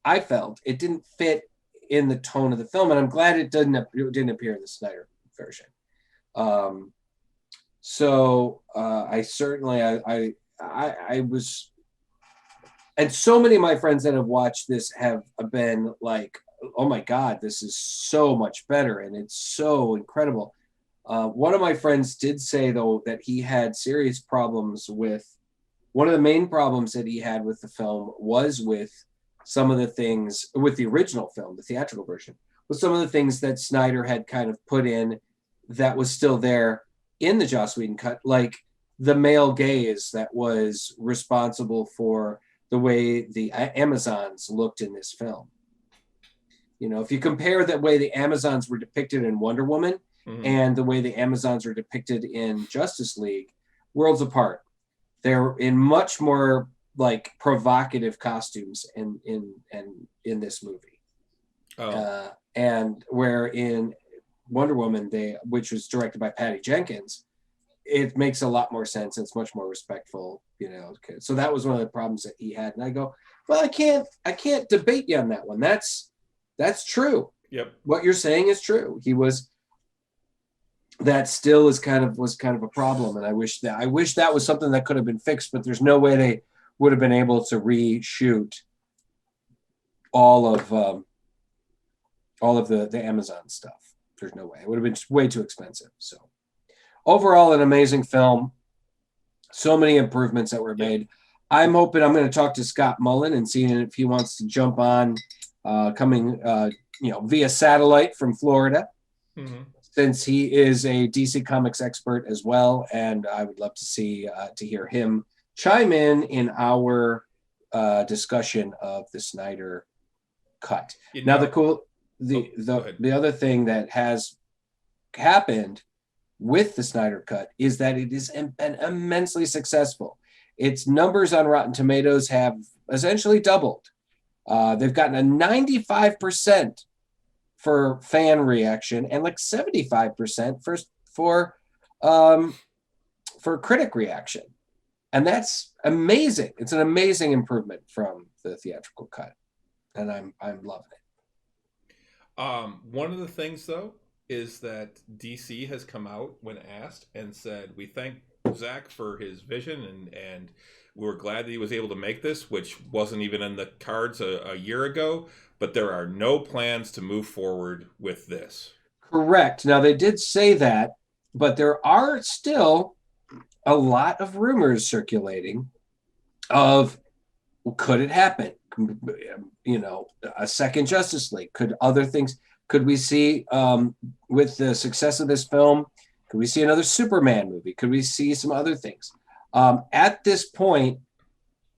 I felt it didn't fit in the tone of the film, and I'm glad it didn't appear in the Snyder version. So I certainly I was, and so many of my friends that have watched this have been like, oh my God, this is so much better and it's so incredible. One of my friends did say, though, that he had serious problems with, one of the main problems that he had with the film was with some of the things, with the original film, the theatrical version, with some of the things that Snyder had kind of put in that was still there in the Joss Whedon cut, like the male gaze that was responsible for the way the Amazons looked in this film. You know, if you compare the way the Amazons were depicted in Wonder Woman and the way the Amazons are depicted in Justice League, worlds apart. They're in much more like provocative costumes in this movie. And where in Wonder Woman, which was directed by Patty Jenkins, it makes a lot more sense. It's much more respectful, you know. So that was one of the problems that he had. And I go, well, I can't debate you on that one. That's true. Yep. What you're saying is true. That still was kind of a problem. And I wish that was something that could have been fixed, but there's no way they would have been able to reshoot all of the Amazon stuff. There's no way. It would have been way too expensive. So overall, an amazing film. So many improvements that were made. I'm hoping I'm going to talk to Scott Mullen and see if he wants to jump on coming via satellite from Florida, since he is a DC Comics expert as well. And I would love to hear him chime in our discussion of the Snyder Cut. Now, the other thing that has happened with the Snyder Cut is that it has been immensely successful. Its numbers on Rotten Tomatoes have essentially doubled. They've gotten a 95% for fan reaction and like 75% for critic reaction. And that's amazing. It's an amazing improvement from the theatrical cut. And I'm loving it. One of the things, though, is that DC has come out when asked and said, we thank Zach for his vision and we're glad that he was able to make this, which wasn't even in the cards a year ago, but there are no plans to move forward with this. Correct. Now, they did say that, but there are still a lot of rumors circulating of, could it happen? You know, a second Justice League. Could other things, could we see, with the success of this film, could we see another Superman movie? Could we see some other things? At this point,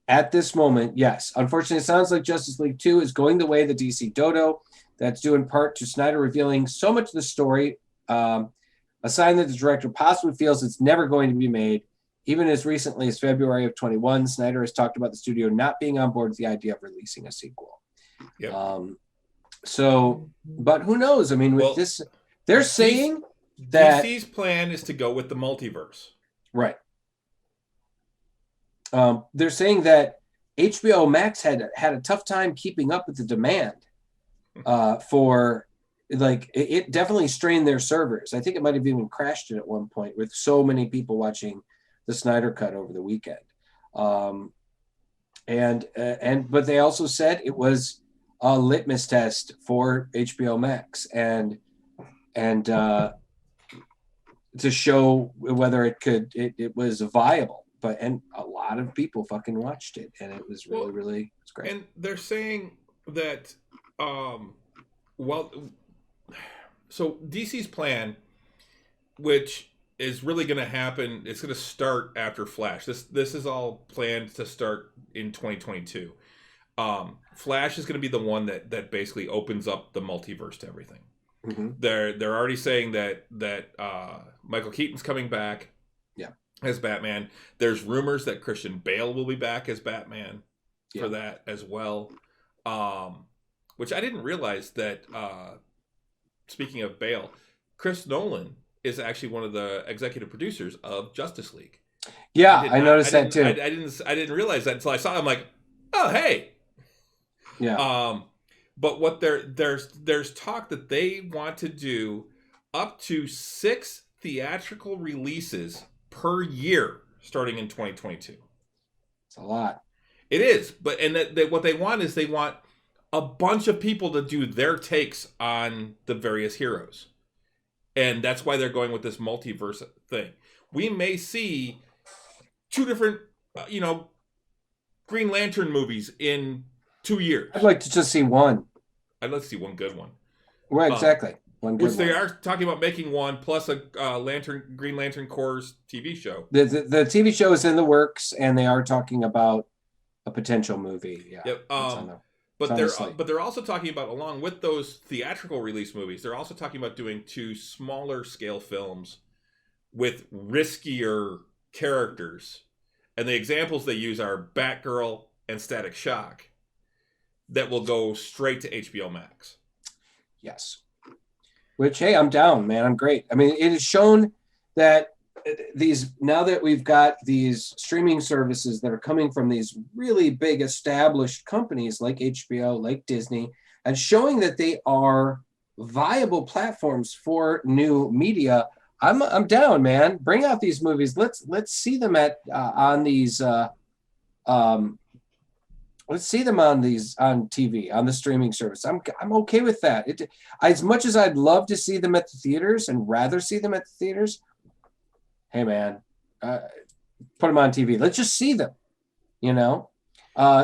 at this moment, yes. Unfortunately, it sounds like Justice League 2 is going the way of the DC Dodo. That's due in part to Snyder revealing so much of the story, a sign that the director possibly feels it's never going to be made. Even as recently as February of 21, Snyder has talked about the studio not being on board with the idea of releasing a sequel. Yep. But who knows? I mean, with this, they're saying that DC's plan is to go with the multiverse. Right. They're saying that HBO Max had a tough time keeping up with the demand for like it definitely strained their servers. I think it might have even crashed it at one point with so many people watching the Snyder Cut over the weekend. But they also said it was a litmus test for HBO Max and to show whether it was viable. And a lot of people fucking watched it, and it was really it's great. And they're saying that so DC's plan, which is really going to happen, it's going to start after Flash. This is all planned to start in 2022. Flash is going to be the one that basically opens up the multiverse to everything. Mm-hmm. They're already saying that Michael Keaton's coming back, as Batman. There's rumors that Christian Bale will be back as Batman for that as well. Which I didn't realize that. Speaking of Bale, Chris Nolan is actually one of the executive producers of Justice League. Yeah, I noticed that too. I didn't realize that until I saw it. I'm like, oh hey. Yeah. But what there's talk that they want to do up to 6 theatrical releases per year starting in 2022. It's a lot. It is, but what they want is they want a bunch of people to do their takes on the various heroes. And that's why they're going with this multiverse thing. We may see 2 different, Green Lantern movies in 2 years. I'd like to just see one. I'd like to see one good one. Right, exactly. One good which they are talking about making one, plus a Green Lantern Corps TV show. The TV show is in the works, and they are talking about a potential movie. Yeah. Yep. But they're also talking about, along with those theatrical release movies, they're also talking about doing 2 smaller scale films with riskier characters. And the examples they use are Batgirl and Static Shock that will go straight to HBO Max. Yes. Which, hey, I'm down, man. I'm great. I mean, it is shown that now that we've got these streaming services that are coming from these really big established companies like HBO, like Disney, and showing that they are viable platforms for new media, I'm down, man. Bring out these movies. Let's see them on these let's see them on TV, on the streaming service. I'm okay with that. As much as I'd love to see them at the theaters and rather see them at the theaters, hey man, put them on TV. Let's just see them.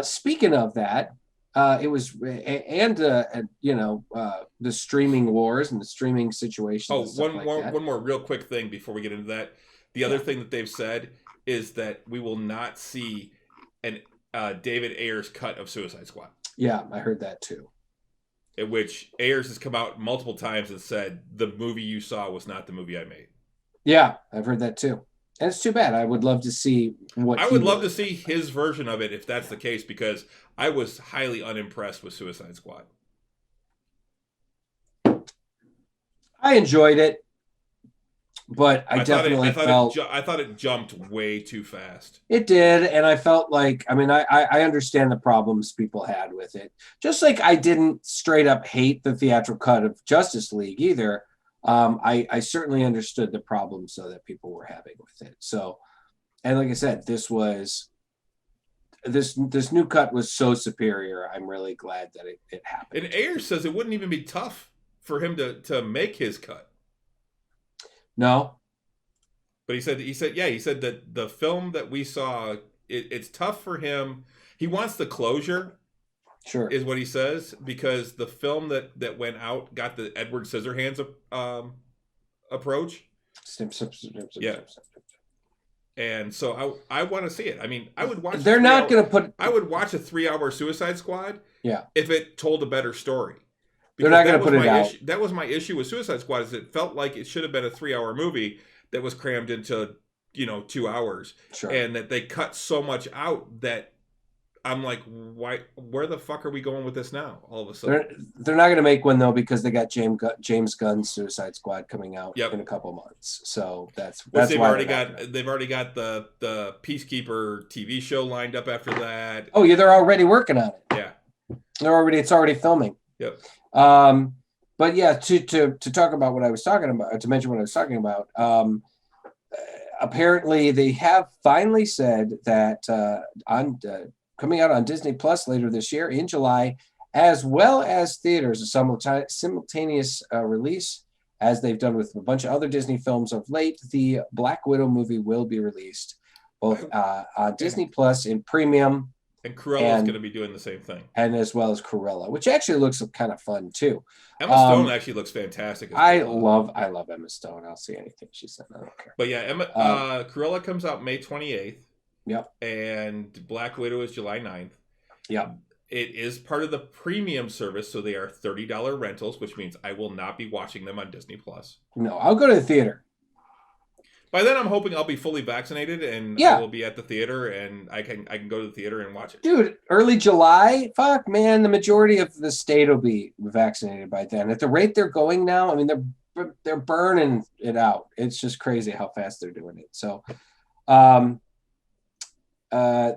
Speaking of that, it was the streaming wars and the streaming situations. Oh, one more real quick thing before we get into that. The other thing that they've said is that we will not see an David Ayer's cut of Suicide Squad. Yeah, I heard that too. In which Ayers has come out multiple times and said the movie you saw was not the movie I made. Yeah, I've heard that too. And it's too bad. I would love to see to see his version of it if that's the case, because I was highly unimpressed with Suicide Squad. I enjoyed it, but I thought it jumped way too fast. It did, and I felt like, I understand the problems people had with it. Just like I didn't straight up hate the theatrical cut of Justice League either. I certainly understood the problems that people were having with it. So, and like I said, this new cut was so superior. I'm really glad that it happened. And Ayers says it wouldn't even be tough for him to make his cut. No. But he said that the film that we saw, it's tough for him. He wants the closure. Sure. Is what he says, because the film that went out got the Edward Scissorhands approach. Yeah. And so I want to see it. I mean, I would watch. They're not going to put. I would watch a 3-hour Suicide Squad. Yeah. If it told a better story. They're not going to put it out. That was my issue with Suicide Squad. Is it felt like it should have been a 3-hour movie that was crammed into 2 hours. Sure. And that they cut so much out that I'm like, why? Where the fuck are we going with this now? All of a sudden, they're not going to make one though, because they got James Gunn's Suicide Squad coming out in a couple months. So that's they've already got the Peacekeeper TV show lined up after that. Oh yeah, they're already working on it. Yeah, it's already filming. Yep. But yeah, to talk about what I was talking about, to mention what I was talking about, apparently they have finally said that on coming out on Disney Plus later this year in July, as well as theaters, a simultaneous release, as they've done with a bunch of other Disney films of late. The Black Widow movie will be released both on Disney Plus in premium. And Cruella is going to be doing the same thing. And as well as Cruella, which actually looks kind of fun too. Emma Stone actually looks fantastic. I love Emma Stone. I'll see anything she said. I don't care. But yeah, Cruella comes out May 28th. Yep. And Black Widow is July 9th. Yep. It is part of the premium service, so they are $30 rentals, which means I will not be watching them on Disney Plus. No, I'll go to the theater. By then, I'm hoping I'll be fully vaccinated and I will be at the theater and I can go to the theater and watch it. Dude, early July? Fuck, man. The majority of the state will be vaccinated by then. At the rate they're going now, I mean, they're burning it out. It's just crazy how fast they're doing it. So,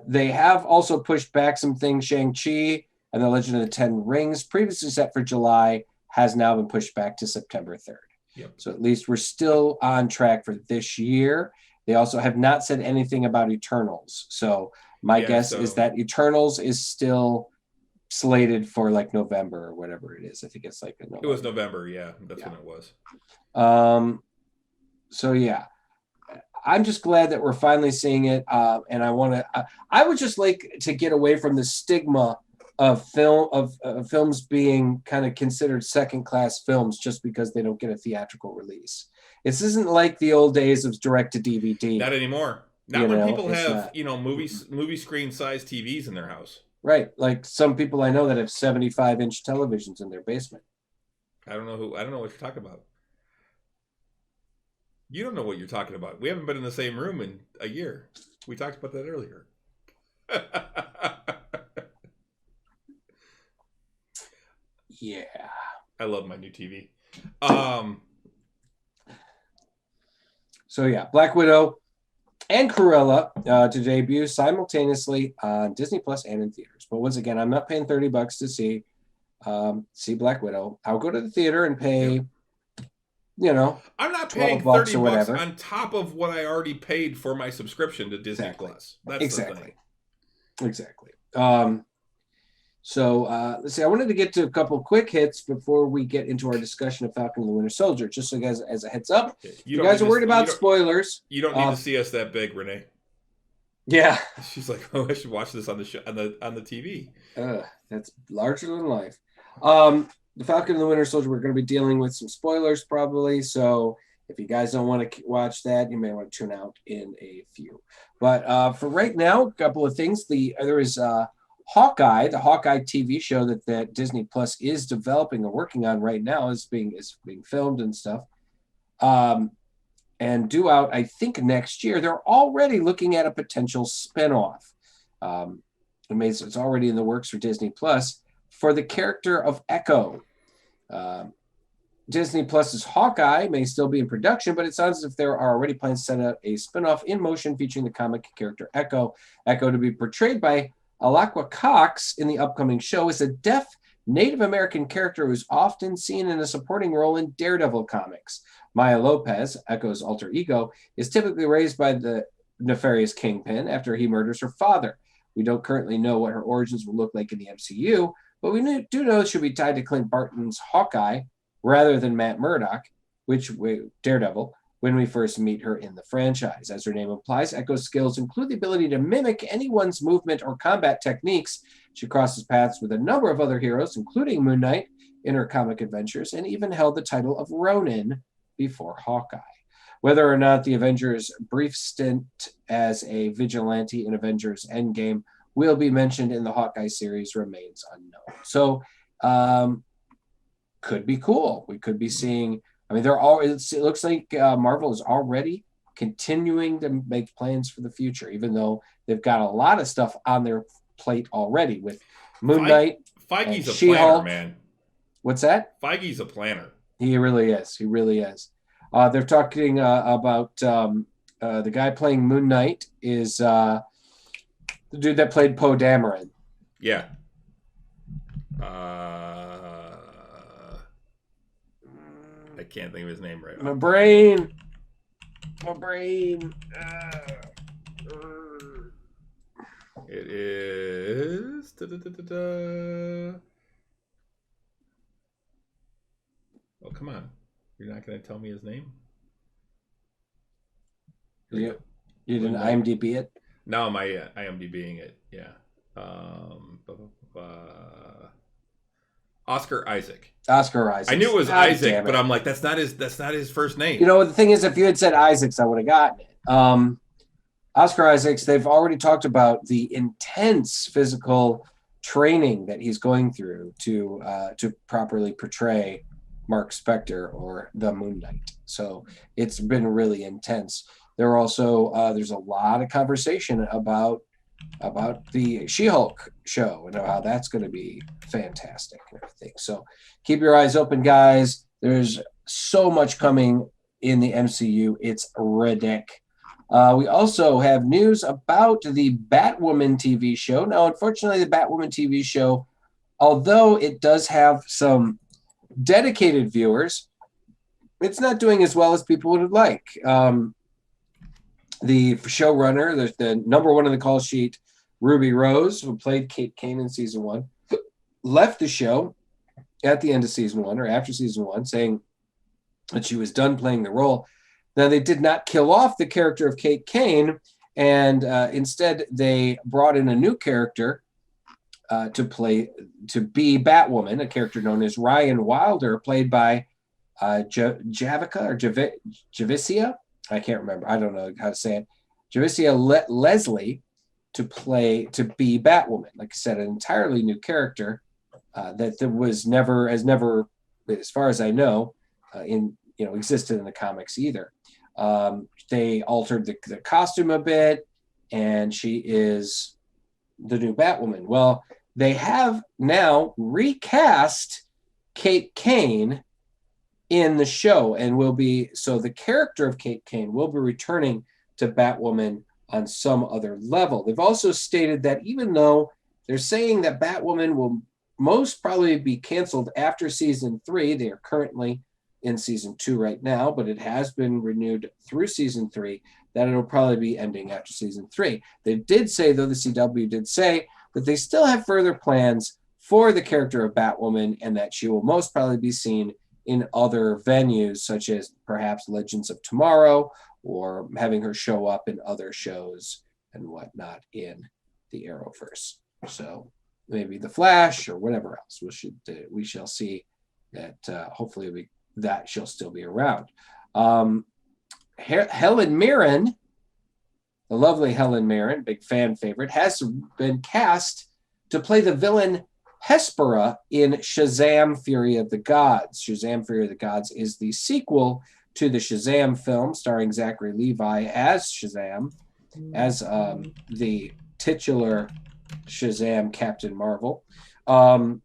they have also pushed back some things. Shang-Chi and the Legend of the Ten Rings, previously set for July, has now been pushed back to September 3rd. Yep. So at least we're still on track for this year. They also have not said anything about Eternals. So my guess is that Eternals is still slated for like November or whatever it is. I think it's like It was November. Yeah, that's when it was. So yeah, I'm just glad that we're finally seeing it. And I would just like to get away from the stigma of films being kind of considered second-class films just because they don't get a theatrical release. This isn't like the old days of direct-to-DVD. Not anymore. Not when people have movie screen size TVs in their house. Right, like some people I know that have 75-inch televisions in their basement. I don't know what you're talking about. You don't know what you're talking about. We haven't been in the same room in a year. We talked about that earlier. Yeah. I love my new TV. So yeah, Black Widow and Cruella to debut simultaneously on Disney Plus and in theaters. But once again, I'm not paying $30 to see Black Widow. I'll go to the theater and pay, I'm not paying $30 on top of what I already paid for my subscription to Disney Plus. That's exactly. So let's see. I wanted to get to a couple quick hits before we get into our discussion of Falcon and the Winter Soldier. Just so guys, as a heads up, you guys are worried about spoilers. You don't need to see us that big, Renee. Yeah, she's like, oh, I should watch this on the TV. That's larger than life. The Falcon and the Winter Soldier. We're going to be dealing with some spoilers probably. So if you guys don't want to watch that, you may want to tune out in a few. But for right now, a couple of things. There is Hawkeye, the Hawkeye TV show that Disney Plus is developing and working on right now, is being filmed and stuff, and due out I think next year. They're already looking at a potential spinoff. It's already in the works for Disney Plus for the character of Echo. Disney Plus's Hawkeye may still be in production, but it sounds as if there are already plans to set up a spinoff in motion featuring the comic character Echo. Echo to be portrayed by Alaqua Cox in the upcoming show is a deaf Native American character who's often seen in a supporting role in Daredevil comics. Maya Lopez, Echo's alter ego, is typically raised by the nefarious Kingpin after he murders her father. We don't currently know what her origins will look like in the MCU, but we do know she'll be tied to Clint Barton's Hawkeye rather than Matt Murdock, Daredevil, when we first meet her in the franchise. As her name implies, Echo's skills include the ability to mimic anyone's movement or combat techniques. She crosses paths with a number of other heroes, including Moon Knight in her comic adventures, and even held the title of Ronin before Hawkeye. Whether or not the Avengers' brief stint as a vigilante in Avengers Endgame will be mentioned in the Hawkeye series remains unknown. So, could be cool. We could be seeing... it looks like Marvel is already continuing to make plans for the future, even though they've got a lot of stuff on their plate already with Moon Knight. Feige's a planner, man. What's that? Feige's a planner. He really is. They're talking about the guy playing Moon Knight is the dude that played Poe Dameron. Yeah. can't think of his name right. My brain. It is. Oh, come on. You're not going to tell me his name? You didn't IMDb it? No, my IMDbing it. Yeah. Oscar Isaac. Oscar Isaac. I knew it was Isaac, but I'm like, that's not his first name. You know, the thing is, if you had said Isaacs, I would have gotten it. Oscar Isaacs, they've already talked about the intense physical training that he's going through to properly portray Mark Spector or the Moon Knight. So it's been really intense. There's a lot of conversation about the She-Hulk show and how that's going to be fantastic and everything. So keep your eyes open, guys. There's so much coming in the MCU. It's ridiculous. We also have news about the Batwoman TV show. Now, unfortunately, the Batwoman TV show, although it does have some dedicated viewers, it's not doing as well as people would like. The showrunner, the number one on the call sheet, Ruby Rose, who played Kate Kane in season 1, left the show at the end of season 1 or after season 1, saying that she was done playing the role. Now, they did not kill off the character of Kate Kane, and instead they brought in a new character to be Batwoman, a character known as Ryan Wilder, played by Javicia or Javicia. I can't remember. I don't know how to say it. Javicia Leslie to be Batwoman. Like I said, an entirely new character that was never, as far as I know, existed in the comics either. They altered the costume a bit, and she is the new Batwoman. Well, they have now recast Kate Kane in the show, and the character of Kate Kane will be returning to Batwoman on some other level. They've also stated that even though they're saying that Batwoman will most probably be canceled after season 3, they are currently in season 2 right now, but it has been renewed through season 3, that it'll probably be ending after season 3. They did say, though, the CW did say that they still have further plans for the character of Batwoman, and that she will most probably be seen in other venues, such as perhaps Legends of Tomorrow, or having her show up in other shows and whatnot in the Arrowverse. So maybe The Flash or whatever else. We shall see that. Hopefully that she'll still be around. Helen Mirren, the lovely Helen Mirren, big fan favorite, has been cast to play the villain Hespera in Shazam! Fury of the Gods. Shazam! Fury of the Gods is the sequel to the Shazam film starring Zachary Levi as Shazam, as the titular Shazam Captain Marvel. Helen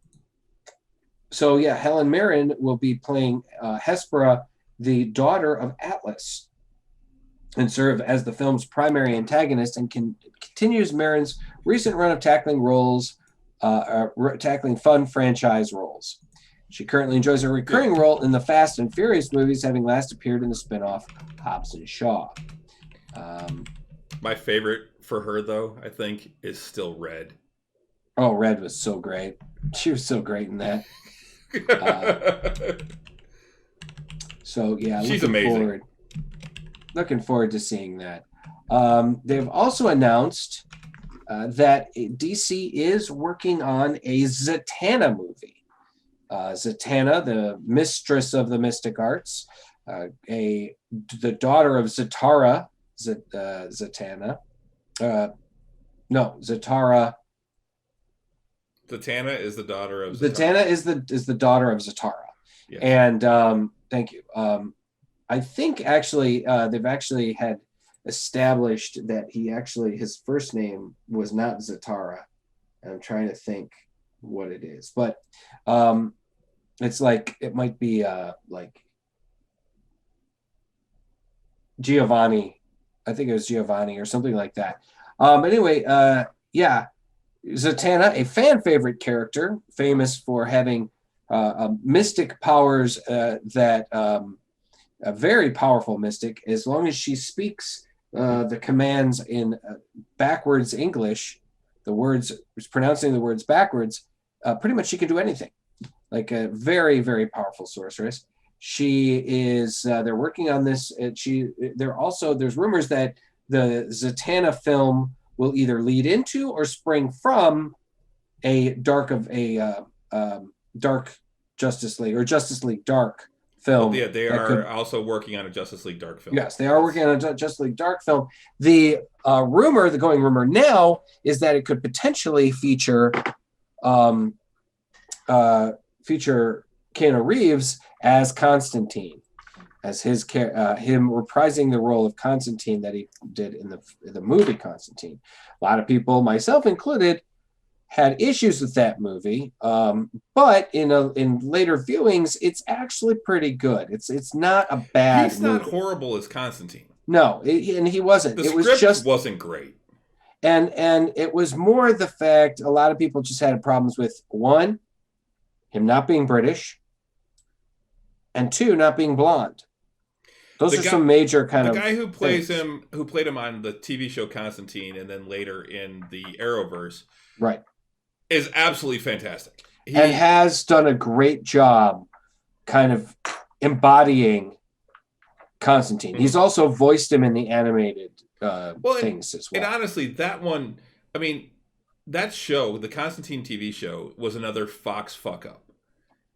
Mirren will be playing Hespera, the daughter of Atlas, and serve as the film's primary antagonist, and continues Mirren's recent run of tackling fun franchise roles. She currently enjoys a recurring role in the Fast and Furious movies, having last appeared in the spinoff Hobbs and Shaw. My favorite for her, though, I think, is still Red. Oh, Red was so great. She was so great in that. She's amazing. Looking forward to seeing that. They've also announced that DC is working on a Zatanna movie. Zatanna, the mistress of the mystic arts, the daughter of Zatara, Zatanna. Zatara. Zatanna is the daughter of Zatanna is the daughter of Zatara. Yes. And thank you. I think actually they've actually had established that his first name was not Zatara. I'm trying to think what it is, but it's like it might be like Giovanni. I think it was Giovanni or something like that. Zatanna, a fan favorite character, famous for having mystic powers that a very powerful mystic. As long as she speaks the commands in backwards English, the words pronouncing the words backwards, pretty much she can do anything. Like a very, very powerful sorceress. She is. They're working on this. There's rumors that the Zatanna film will either lead into or spring from a Dark Justice League or Justice League Dark film. Well, yeah, they are also working on a Justice League Dark film. Yes, they are working on a Justice League Dark film. The going rumor now is that it could potentially feature Keanu Reeves as Constantine, as him reprising the role of Constantine that he did in the movie Constantine. A lot of people, myself included, had issues with that movie, but in later viewings, it's actually pretty good. It's not a bad. He's not horrible as Constantine. No, and he wasn't. The script wasn't great, and it was more the fact a lot of people just had problems with one, him not being British, and two, not being blonde. Those are some major kind of. The guy who played him on the TV show Constantine, and then later in the Arrowverse, right, is absolutely fantastic. And has done a great job kind of embodying Constantine. He's also voiced him in the animated things as well. And honestly, that one, I mean, that show, the Constantine TV show, was another Fox fuck up.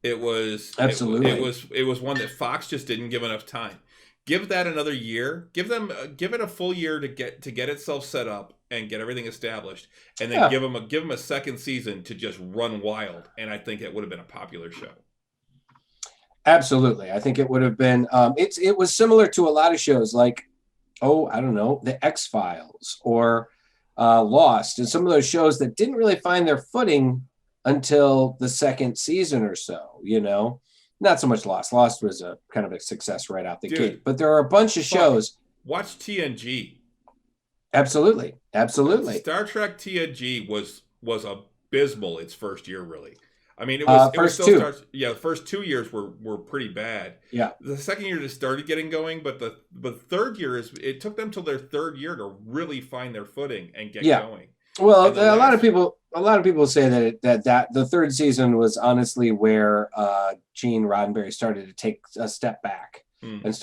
It was absolutely. It was one that Fox just didn't give enough time. Give that another year. Give it a full year to get itself set up and get everything established, and then give them a second season to just run wild. And I think it would have been a popular show. Absolutely, I think it would have been. It was similar to a lot of shows like, I don't know, The X-Files or Lost, and some of those shows that didn't really find their footing until the second season or so. You know. Not so much Lost. Lost was a kind of a success right out the gate. But there are a bunch of shows. Watch TNG. Absolutely. Star Trek TNG was abysmal its first year, really. I mean, the first 2 years were pretty bad. Yeah. The second year just started getting going, but the third year it took them till their third year to really find their footing and get going. Well, a lot of people say that the third season was honestly where Gene Roddenberry started to take a step back and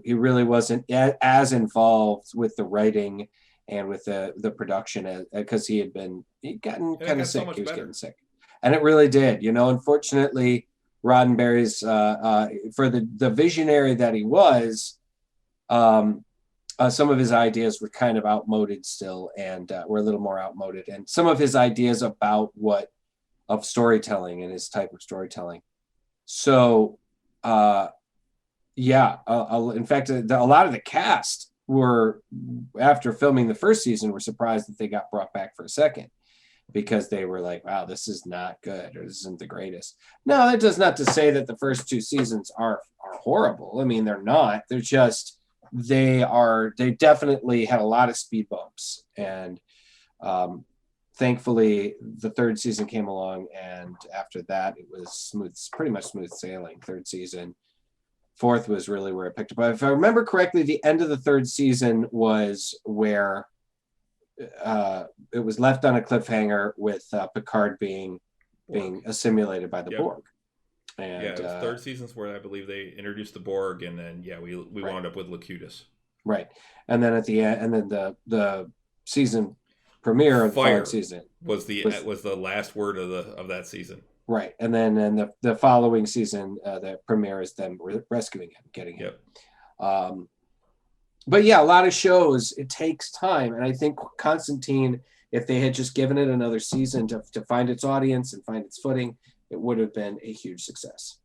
he really wasn't as involved with the writing and with the production because he'd gotten kind of sick. He was getting sick, and it really did. You know, unfortunately, Roddenberry's for the visionary that he was. Some of his ideas were kind of outmoded still, and were a little more outmoded. And some of his ideas of storytelling and his type of storytelling. So, in fact, a lot of the cast were, after filming the first season, were surprised that they got brought back for a second, because they were like, wow, this is not good, or this isn't the greatest. No, that does not to say that the first two seasons are horrible. I mean, they're not. They're just... They definitely had a lot of speed bumps, and thankfully the third season came along, and after that it was pretty much smooth sailing. Third season, fourth was really where it picked up. But if I remember correctly, the end of the third season was where it was left on a cliffhanger with Picard being assimilated by the Borg. And, it was third season's where I believe they introduced the Borg, and then we wound up with Locutus. Right, and then at the end, and then the season premiere of the third season was the last word of that season. Right, and then the following season, the premiere is them rescuing him, getting him. Yep. But yeah, a lot of shows, it takes time, and I think Constantine, if they had just given it another season to find its audience and find its footing, it would have been a huge success.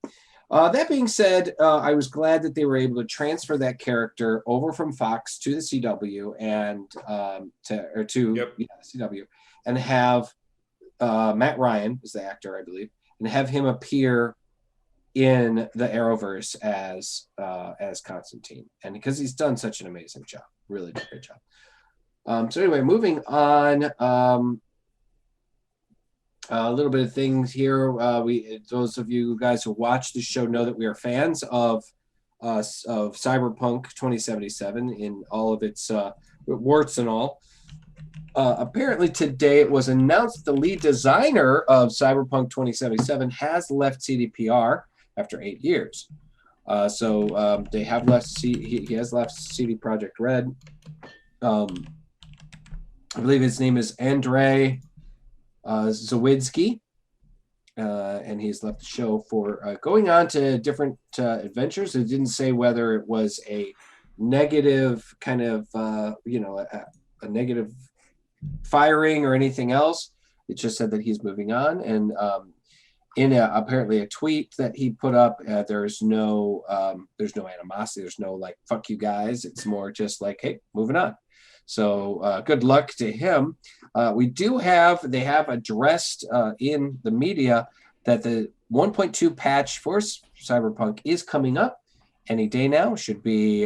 That being said, I was glad that they were able to transfer that character over from Fox to the CW and the CW, and have Matt Ryan is the actor, I believe, and have him appear in the Arrowverse as Constantine, and because he's done such an amazing job, really did a great job. So anyway, moving on. A little bit of things here. Those of you guys who watch the show know that we are fans of Cyberpunk 2077 in all of its warts and all. Apparently today it was announced the lead designer of Cyberpunk 2077 has left CDPR after 8 years. They have left. He has left CD Projekt Red. I believe his name is Andrei Zawadzki, and he's left the show for going on to different adventures. It didn't say whether it was a negative kind of, a negative firing or anything else. It just said that he's moving on, and in apparently a tweet that he put up, there's no animosity. There's no like "fuck you guys." It's more just like, hey, moving on. So good luck to him. They have addressed in the media that the 1.2 patch for Cyberpunk is coming up any day now. Should be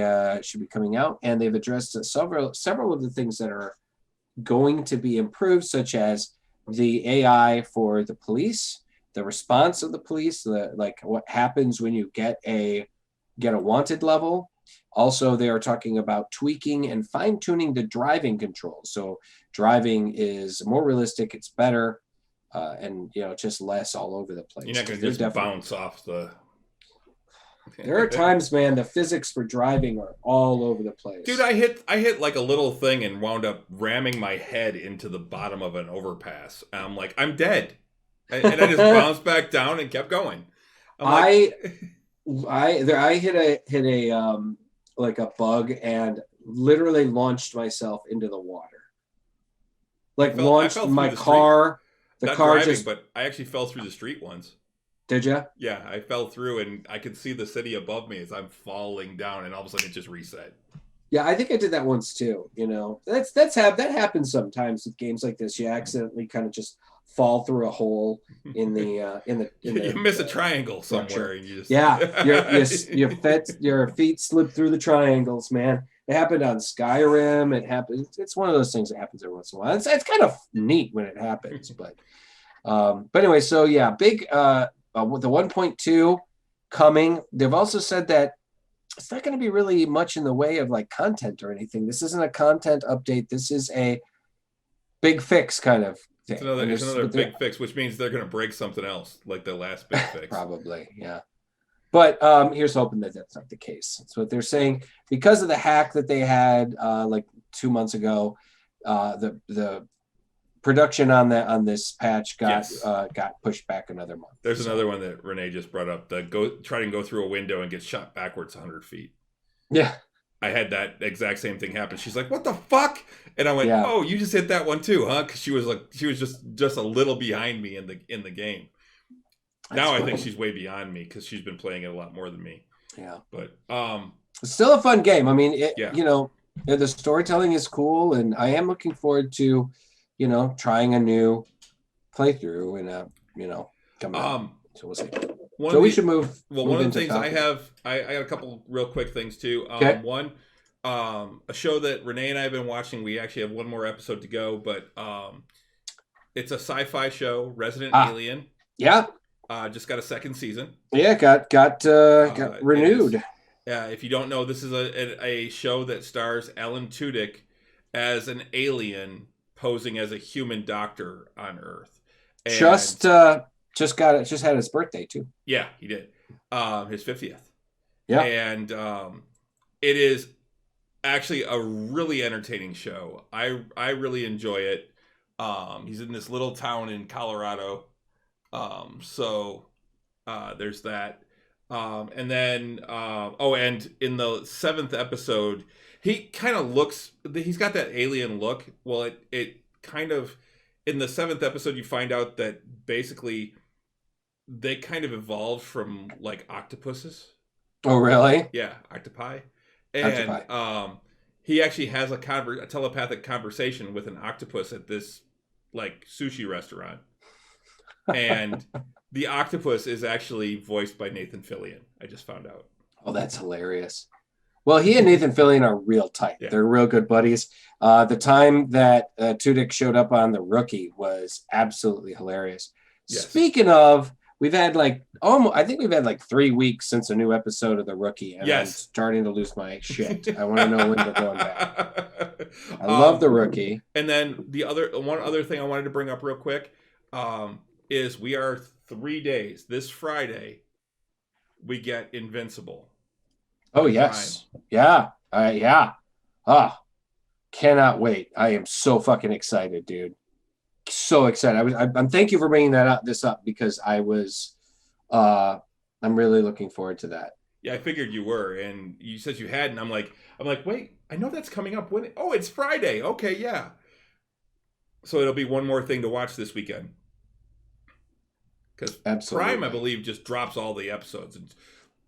coming out, and they've addressed several of the things that are going to be improved, such as the AI for the police, the response of the police, like what happens when you get a wanted level. Also, they are talking about tweaking and fine-tuning the driving controls. So driving is more realistic, it's better, and just less all over the place. You're not going to just bounce off the... There are times, man, the physics for driving are all over the place. Dude, I hit like a little thing and wound up ramming my head into the bottom of an overpass. And I'm like, I'm dead. And I just bounced back down and kept going. I hit a like a bug and literally launched myself into the water. Like launched my car. The car driving, just. But I actually fell through the street once. Did you? Yeah, I fell through and I could see the city above me as I'm falling down, and all of a sudden it just reset. Yeah, I think I did that once too. That happens sometimes with games like this. You accidentally kind of just fall through a hole in the you miss a triangle somewhere, and you just your feet slip through the triangles, man. It happened on Skyrim. It happens. It's one of those things that happens every once in a while. It's kind of neat when it happens, but anyway, so yeah, big with the 1.2 coming. They've also said that it's not going to be really much in the way of like content or anything. This isn't a content update. This is a big fix kind of thing. It's another big fix, which means they're going to break something else, like the last big fix. Probably, yeah. But here's hoping that that's not the case. That's what they're saying. Because of the hack that they had like 2 months ago, the production on this patch got pushed back another month. There's another one that Renee just brought up. Try and go through a window and get shot backwards 100 feet. Yeah. I had that exact same thing happen. She's like, "What the fuck?" And I went, "Oh, you just hit that one too, huh?" Because she was just a little behind me in the game. Now I think she's way beyond me because she's been playing it a lot more than me. Yeah. But it's still a fun game. I mean, the storytelling is cool, and I am looking forward to, trying a new playthrough and coming up. So we'll see. We should move. Well, one of the things I got a couple real quick things too. Okay. One, a show that Renee and I have been watching. We actually have one more episode to go, but it's a sci-fi show, Resident Alien. Yeah. Just got a second season. Yeah, got renewed. If you don't know, this is a show that stars Alan Tudyk as an alien posing as a human doctor on Earth. And just had his birthday too. Yeah, he did. His 50th. Yeah. And it is actually a really entertaining show. I really enjoy it. He's in this little town in Colorado. There's that. And then and in the 7th episode, he kind of he's got that alien look. Well, it kind of, in the 7th episode, you find out that basically they kind of evolved from like octopuses. Oh, really? Yeah, octopi. And he actually has a telepathic conversation with an octopus at this like sushi restaurant. And the octopus is actually voiced by Nathan Fillion. I just found out. Oh, that's hilarious. Well, he and Nathan Fillion are real tight. Yeah. They're real good buddies. The time that Tudyk showed up on The Rookie was absolutely hilarious. Yes. Speaking of, we've had I think we've had 3 weeks since a new episode of The Rookie, and I'm starting to lose my shit. I want to know when they're going back. I love The Rookie. And then one other thing I wanted to bring up real quick is we are 3 days. This Friday, we get Invincible. Oh, yes. Yeah. Yeah. Cannot wait. I am so fucking excited, dude. So excited. I'm thank you for bringing this up because I was I'm really looking forward to that. Yeah, I figured you were, and you said you hadn't. I'm like, wait, I know that's coming up. When? Oh, it's Friday. Okay, yeah. So it'll be one more thing to watch this weekend. Because Prime, I believe, just drops all the episodes and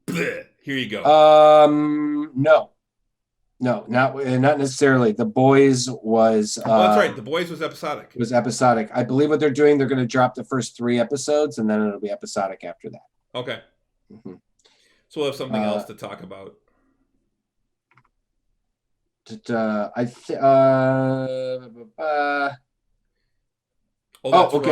bleh, here you go. No, not necessarily. The Boys was. That's right. The Boys was episodic. It was episodic. I believe what they're doing. They're going to drop the first 3 episodes, and then it'll be episodic after that. Okay. Mm-hmm. So we'll have something else to talk about. Okay.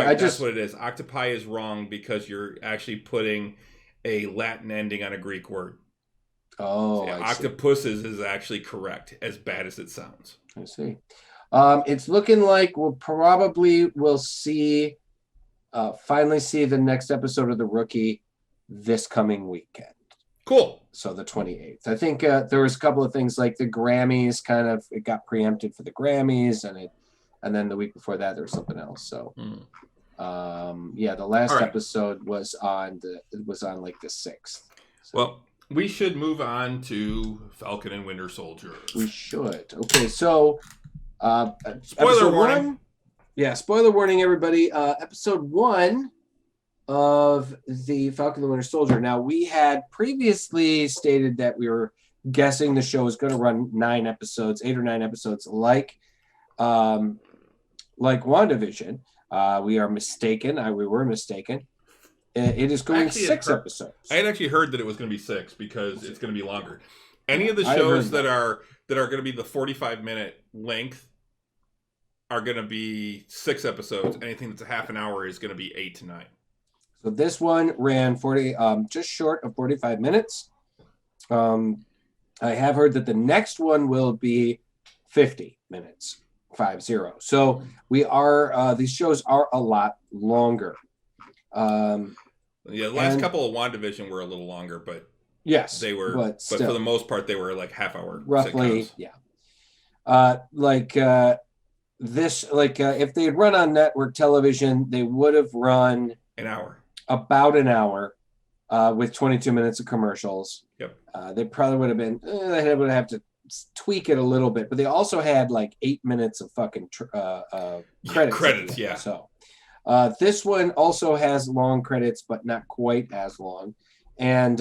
Right. That's what it is. Octopi is wrong because you're actually putting a Latin ending on a Greek word. Oh, so yeah, octopuses is actually correct, as bad as it sounds. I see. It's looking like we'll finally see the next episode of The Rookie this coming weekend. Cool. So the 28th. I think there was a couple of things like the Grammys it got preempted for the Grammys, and then the week before that there was something else. So the last episode was on the 6th. So. Well, we should move on to Falcon and Winter Soldier. We should. Okay, so spoiler warning. Spoiler warning, everybody. Episode 1 of the Falcon and Winter Soldier. Now, we had previously stated that we were guessing the show was going to run 8 or 9 episodes, like WandaVision. We are mistaken. We were mistaken. It is going 6 episodes. I had actually heard that it was going to be 6 because it's going to be longer. Any of the shows that are going to be the 45-minute length are going to be 6 episodes. Anything that's a half an hour is going to be 8 to 9. So this one ran just short of 45 minutes. I have heard that the next one will be 50 minutes, 50. So we are these shows are a lot longer. The last couple of WandaVision were a little longer, but yes, they were. But for the most part, they were like half hour, roughly. sitcoms. Yeah. If they had run on network television, they would have run about an hour, with 22 minutes of commercials. Yep. They probably would have been. They would have to tweak it a little bit, but they also had 8 minutes of fucking credits. Credits, yeah. So. This one also has long credits, but not quite as long. And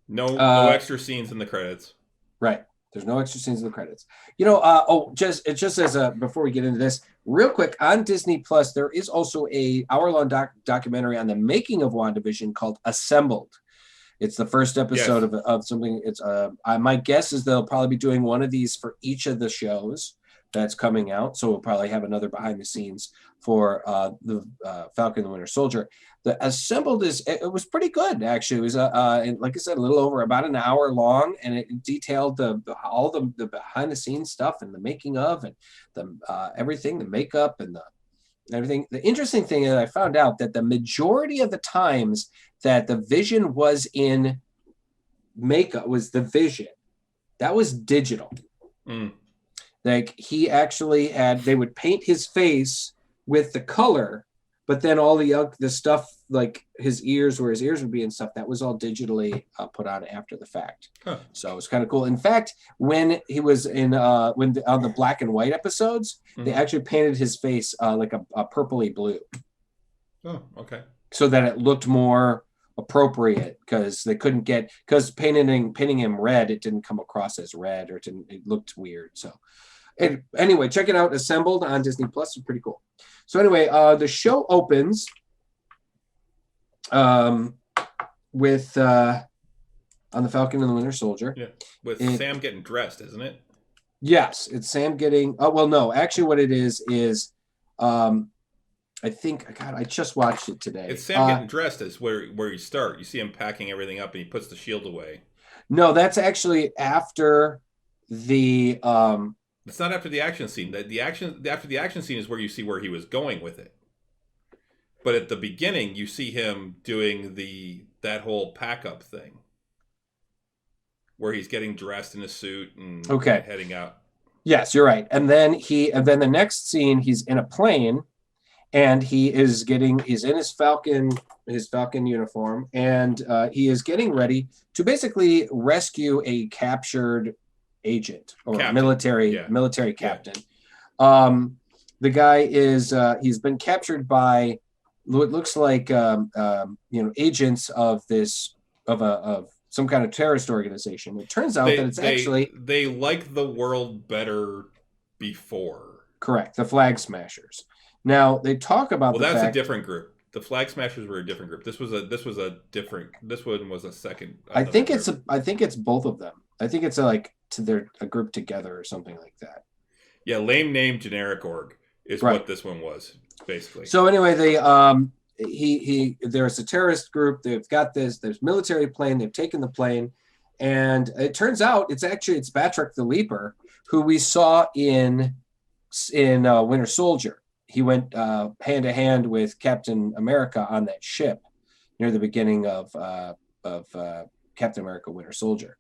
no extra scenes in the credits. Right. There's no extra scenes in the credits. Just as before we get into this, real quick, on Disney Plus, there is also a hour-long documentary on the making of WandaVision called Assembled. It's the first episode of something. It's my guess is they'll probably be doing one of these for each of the shows that's coming out. So we'll probably have another behind the scenes for the Falcon and the Winter Soldier. The Assembled it was pretty good, actually. It was and like I said, a little over about an hour long, and it detailed all the behind the scenes stuff and the making of and the everything, the makeup and everything. The interesting thing is I found out that the majority of the times that the Vision was in makeup was the Vision. That was digital. Like he actually they would paint his face with the color, but then all the stuff like his ears, where his ears would be and stuff, that was all digitally put on after the fact. Huh. So it was kind of cool. In fact, when he was on the black and white episodes, they actually painted his face like a purpley blue. Oh, okay. So that it looked more appropriate because they couldn't because painting him red, it didn't come across as red, or it looked weird. So anyway, check it out. Assembled on Disney Plus is pretty cool. So anyway, the show opens with on the Falcon and the Winter Soldier. Yeah, with Sam getting dressed, isn't it? Yes, it's Sam getting. Oh well, no, actually, what it is, I think. God, I just watched it today. It's Sam getting dressed is where you start. You see him packing everything up, and he puts the shield away. No, that's actually after the. It's not after the action scene. After the action scene is where you see where he was going with it. But at the beginning, you see him doing that whole pack up thing, where he's getting dressed in a suit and heading out. Yes, you're right. And then the next scene, he's in a plane, and he's in his Falcon uniform, and he is getting ready to basically rescue a captured agent or military captain. Yeah. The guy is he's been captured by what looks like agents of some kind of terrorist organization. It turns out that it's actually they like the world better before. Correct, the Flag Smashers. Now they talk about that's a different group. The Flag Smashers were a different group. This a different. This one was a second. I think it's both of them. I think it's a group together or something like that. Yeah, lame name, generic org is what this one was basically. So anyway, there's a terrorist group. They've got there's military plane. They've taken the plane, and it turns out it's Batroc the Leaper, who we saw in Winter Soldier. He went hand to hand with Captain America on that ship near the beginning of Captain America: Winter Soldier.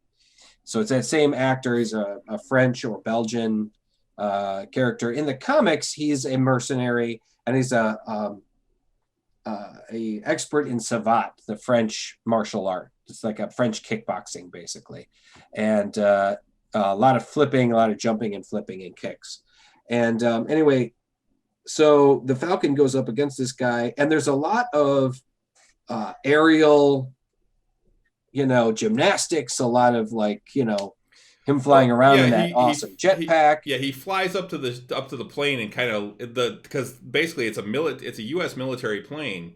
So it's that same actor. He's a French or Belgian character. In the comics, he's a mercenary, and he's a expert in savate, the French martial art. It's like a French kickboxing, basically, and a lot of flipping, a lot of jumping and flipping and kicks. And anyway, so the Falcon goes up against this guy, and there's a lot of aerial, gymnastics, a lot of him flying around in that awesome jetpack. He flies up to the plane and kind of because basically it's a U.S. military plane,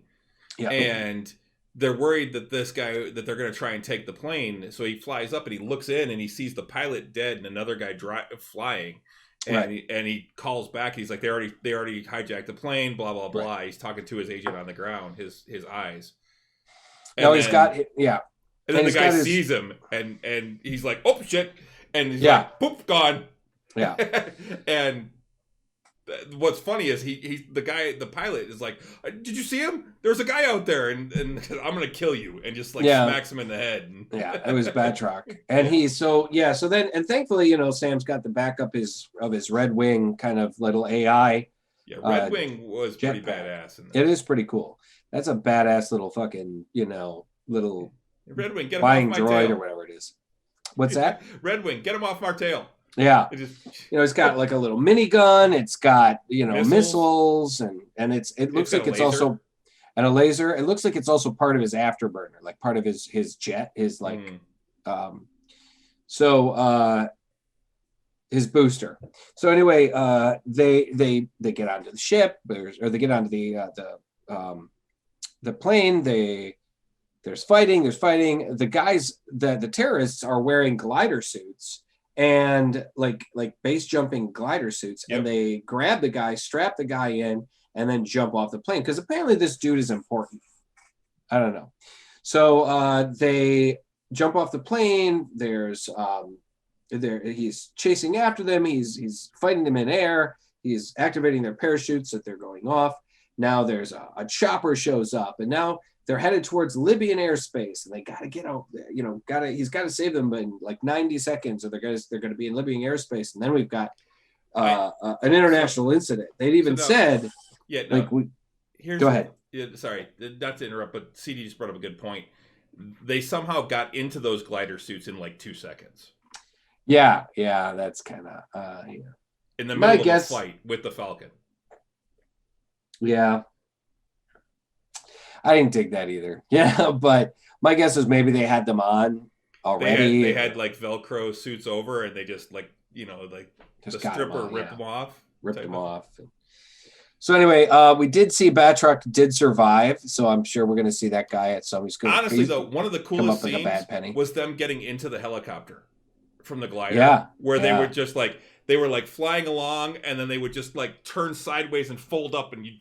and they're worried that that they're going to try and take the plane. So he flies up and he looks in and he sees the pilot dead and another guy flying, and he calls back. He's like, they already hijacked the plane. Blah blah blah. Right. He's talking to his agent on the ground. His eyes. And he's got And then the guy sees him and he's like, oh shit. And he's like, poof, gone. Yeah. And what's funny is the pilot is like, did you see him? There's a guy out there and I'm going to kill you. And just smacks him in the head. It was Batroc. And so thankfully, Sam's got the backup of his Red Wing kind of little AI. Yeah, Red Wing was pretty badass. It is pretty cool. That's a badass little fucking, little Red Wing, get him flying off my droid tail. Or whatever it is. What's that? Red Wing, get him off our tail. Yeah. It's got like a little minigun. It's got, missiles and it looks like it's also and a laser. It looks like it's also part of his afterburner, like part of his jet, his his booster. So anyway, they get onto the ship or they get onto the plane. There's fighting. The guys, the terrorists are wearing glider suits and like base jumping glider suits, and they grab the guy, strap the guy in, and then jump off the plane because apparently this dude is important. I don't know. So they jump off the plane. He's chasing after them. He's fighting them in air. He's activating their parachutes that they're going off. Now there's a chopper shows up, and now they're headed towards Libyan airspace, and they got to get out. He's got to save them in like 90 seconds, or they're going to be in Libyan airspace. And then we've got an international incident. They'd even said, go ahead. Sorry, not to interrupt, but CD just brought up a good point. They somehow got into those glider suits in like 2 seconds. Yeah, that's kind of in the middle of a fight with the Falcon. Yeah. I didn't dig that either. Yeah, but my guess is maybe they had them on already. They had like Velcro suits over, and they just the stripper ripped them off. Ripped them off. So anyway, we did see Batroc did survive, so I'm sure we're going to see that guy at some. Honestly, though, one of the come coolest up like a scenes bad penny. was them getting into the helicopter from the glider, Yeah, where they yeah, would just like they were like flying along, and then they would just like turn sideways and fold up, and you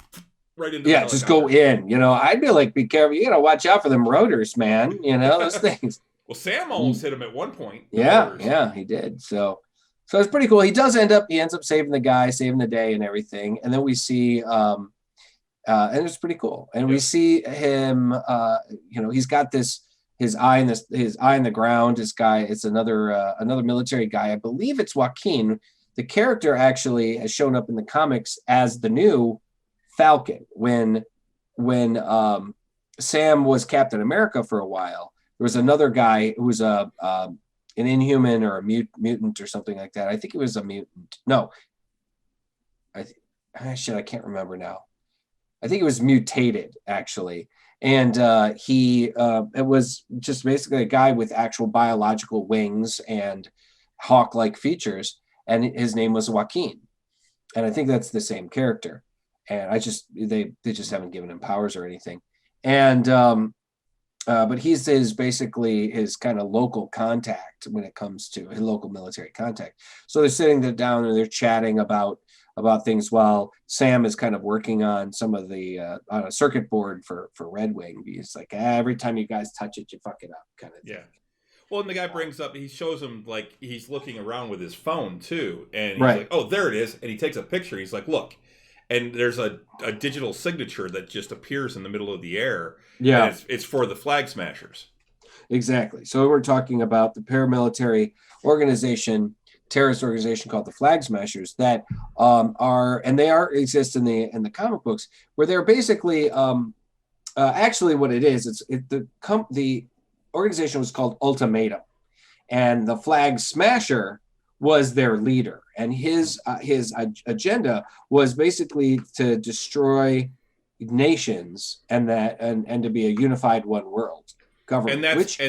right into the yeah. Just go helicopter. in. You know, I'd be like, be careful. You got to watch out for them rotors, man. You know those things. Well, Sam almost hit him at one point. The Yeah, rotors. yeah, he did. So it's pretty cool. He ends up saving the guy, saving the day, and everything. And then we see, and it's pretty cool. And we see him. He's got his eye in the ground. This guy, it's another military guy. I believe it's Joaquin. The character actually has shown up in the comics as the new Falcon. When Sam was Captain America for a while, there was another guy who was an Inhuman or a mutant or something like that. I think it was a mutant. No, I can't remember now. I think it was mutated actually, and it was just basically a guy with actual biological wings and hawk-like features, and his name was Joaquin, and I think that's the same character. And they just haven't given him powers or anything, and but he's basically his kind of local contact when it comes to his local military contact. So they're sitting down and they're chatting about things while Sam is kind of working on some of the on a circuit board for Red Wing. He's like, every time you guys touch it, you fuck it up, kind of thing. Yeah. Well, and the guy brings up, he shows him like he's looking around with his phone too, and he's like, "Oh, there it is," and he takes a picture. He's like, "Look." And there's a digital signature that just appears in the middle of the air. Yeah. It's for the Flag Smashers. Exactly. So we're talking about the paramilitary terrorist organization called the Flag Smashers that exist in the comic books, where they're basically actually what it is. The organization was called Ultimatum, and the Flag Smasher was their leader, and his agenda was basically to destroy nations and to be a unified one world government, which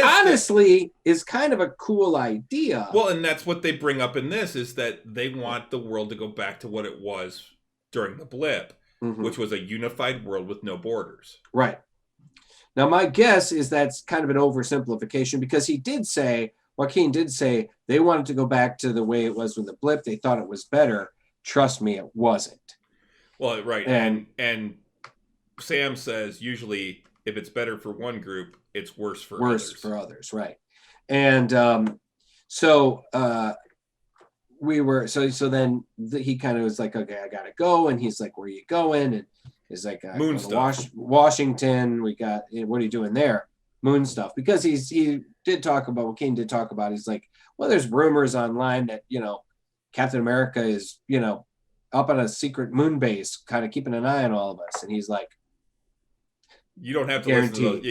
honestly is kind of a cool idea. Well, and that's what they bring up in this, is that they want the world to go back to what it was during the blip, which was a unified world with no borders. Right. Now, my guess is that's kind of an oversimplification, because Joaquin did say they wanted to go back to the way it was with the blip. They thought it was better. Trust me, it wasn't. Well, right. And Sam says usually if it's better for one group, it's worse for others. Right. And so then he kind of was like, okay, I gotta go. And he's like, where are you going? And he's like, moon stuff. Washington. What are you doing there? Moon stuff. Because Joaquin did talk about, he's like, well, there's rumors online that, Captain America is, up on a secret moon base, kind of keeping an eye on all of us. And he's like, you don't have to listen to those.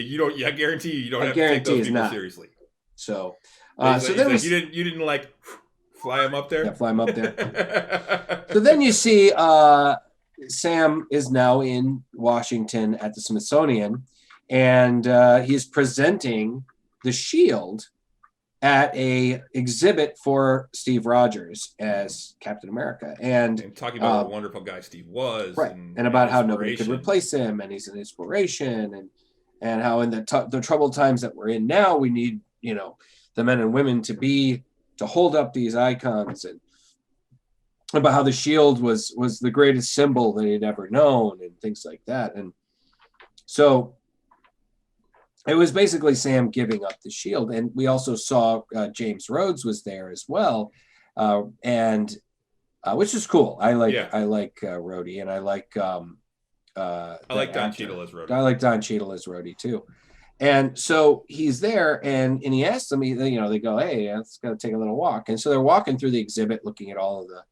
I guarantee you don't have to take those people seriously. So, you didn't like fly him up there? Yeah, fly him up there. So then you see Sam is now in Washington at the Smithsonian, and he's presenting the shield at a exhibit for Steve Rogers as Captain America, and talking about what a wonderful guy Steve was, right, and about how nobody could replace him, and he's an inspiration, and how in the troubled times that we're in now, we need the men and women to hold up these icons, and about how the shield was the greatest symbol that he'd ever known, and things like that. And so it was basically Sam giving up the shield. And we also saw James Rhodes was there as well, and which is cool. I like Rhodey, and I like Don Cheadle as Rhodey. I like Don Cheadle as Rhodey too. And so he's there, and he asks them, they go, hey, let's go take a little walk. And so they're walking through the exhibit, looking at all of the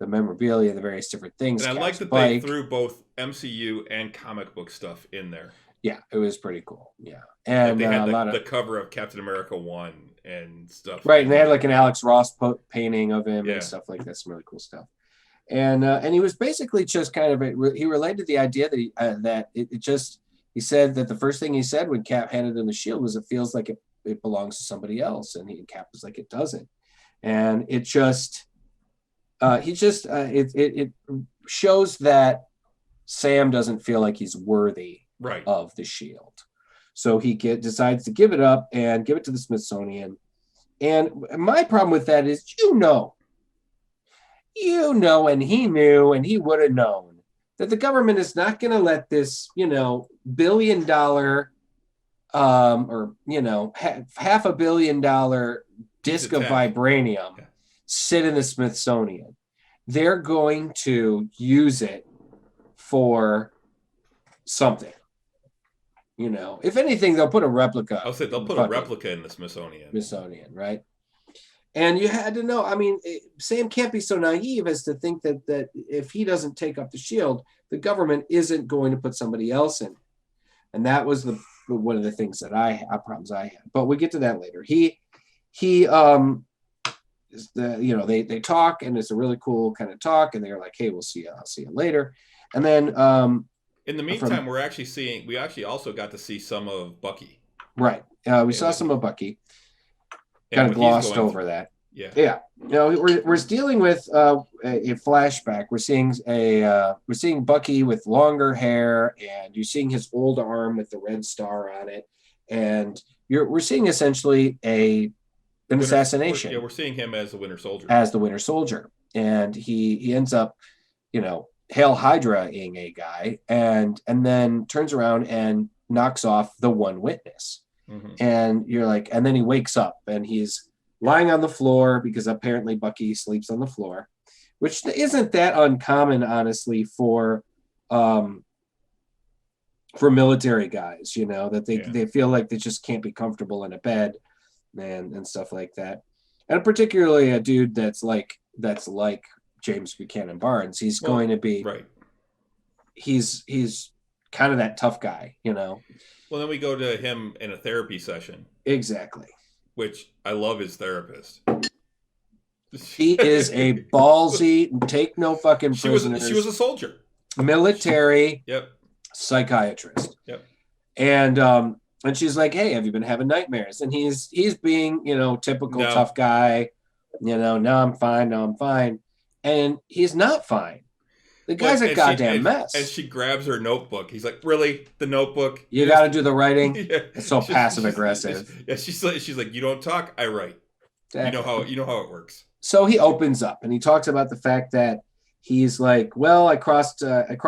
memorabilia, the various different things. And I like that they threw both MCU and comic book stuff in there. Yeah, it was pretty cool. Yeah. And they had the cover of Captain America 1 and stuff. Right, and they had like an Alex Ross painting of him and stuff like that. Some really cool stuff. And he was basically just kind of he related the idea that he said that the first thing he said when Cap handed him the shield was, it feels like it belongs to somebody else, and Cap was like, it doesn't. And it just it shows that Sam doesn't feel like he's worthy Right. of the shield. So he decides to give it up and give it to the Smithsonian. And my problem with that is, and he knew, and he would have known that the government is not going to let this, $1 billion, or $500 million disc of vibranium sit in the Smithsonian. They're going to use it for something. If anything, they'll put a replica. I'll say they'll put a replica in the Smithsonian, right? And you had to know, Sam can't be so naive as to think that if he doesn't take up the shield, the government isn't going to put somebody else in. And that was one of the things that problems I had. But we get to that later. They talk, and it's a really cool kind of talk, and they're like, hey, I'll see you later. And then in the meantime, we actually also got to see some of Bucky. Right. We saw some of Bucky. Kind of glossed over that. Yeah. We're dealing with a flashback. We're seeing Bucky with longer hair, and you're seeing his old arm with the red star on it, and we're seeing essentially an assassination. We're seeing him as the Winter Soldier. And he ends up, Hail Hydra-ing a guy, and then turns around and knocks off the one witness. Mm-hmm. And you're like, and then he wakes up and he's lying on the floor because apparently Bucky sleeps on the floor, which isn't that uncommon, honestly, for military guys, that they feel like they just can't be comfortable in a bed and stuff like that. And particularly a dude that's like James Buchanan Barnes, he's going to be right. He's kind of that tough guy, Well, then we go to him in a therapy session. Exactly. Which I love his therapist. He is a ballsy, take no fucking prisoners. She was a soldier. Military. Yep. Psychiatrist. Yep. And she's like, hey, have you been having nightmares? And he's being, typical tough guy. No, I'm fine. And he's not fine. The guy's a goddamn mess. And she grabs her notebook. He's like, really? The notebook? You got to do the writing? Yeah. It's so passive aggressive. Yeah, she's like, you don't talk, I write. Exactly. You know how it works. So he opens up and he talks about the fact that he's like, well, I crossed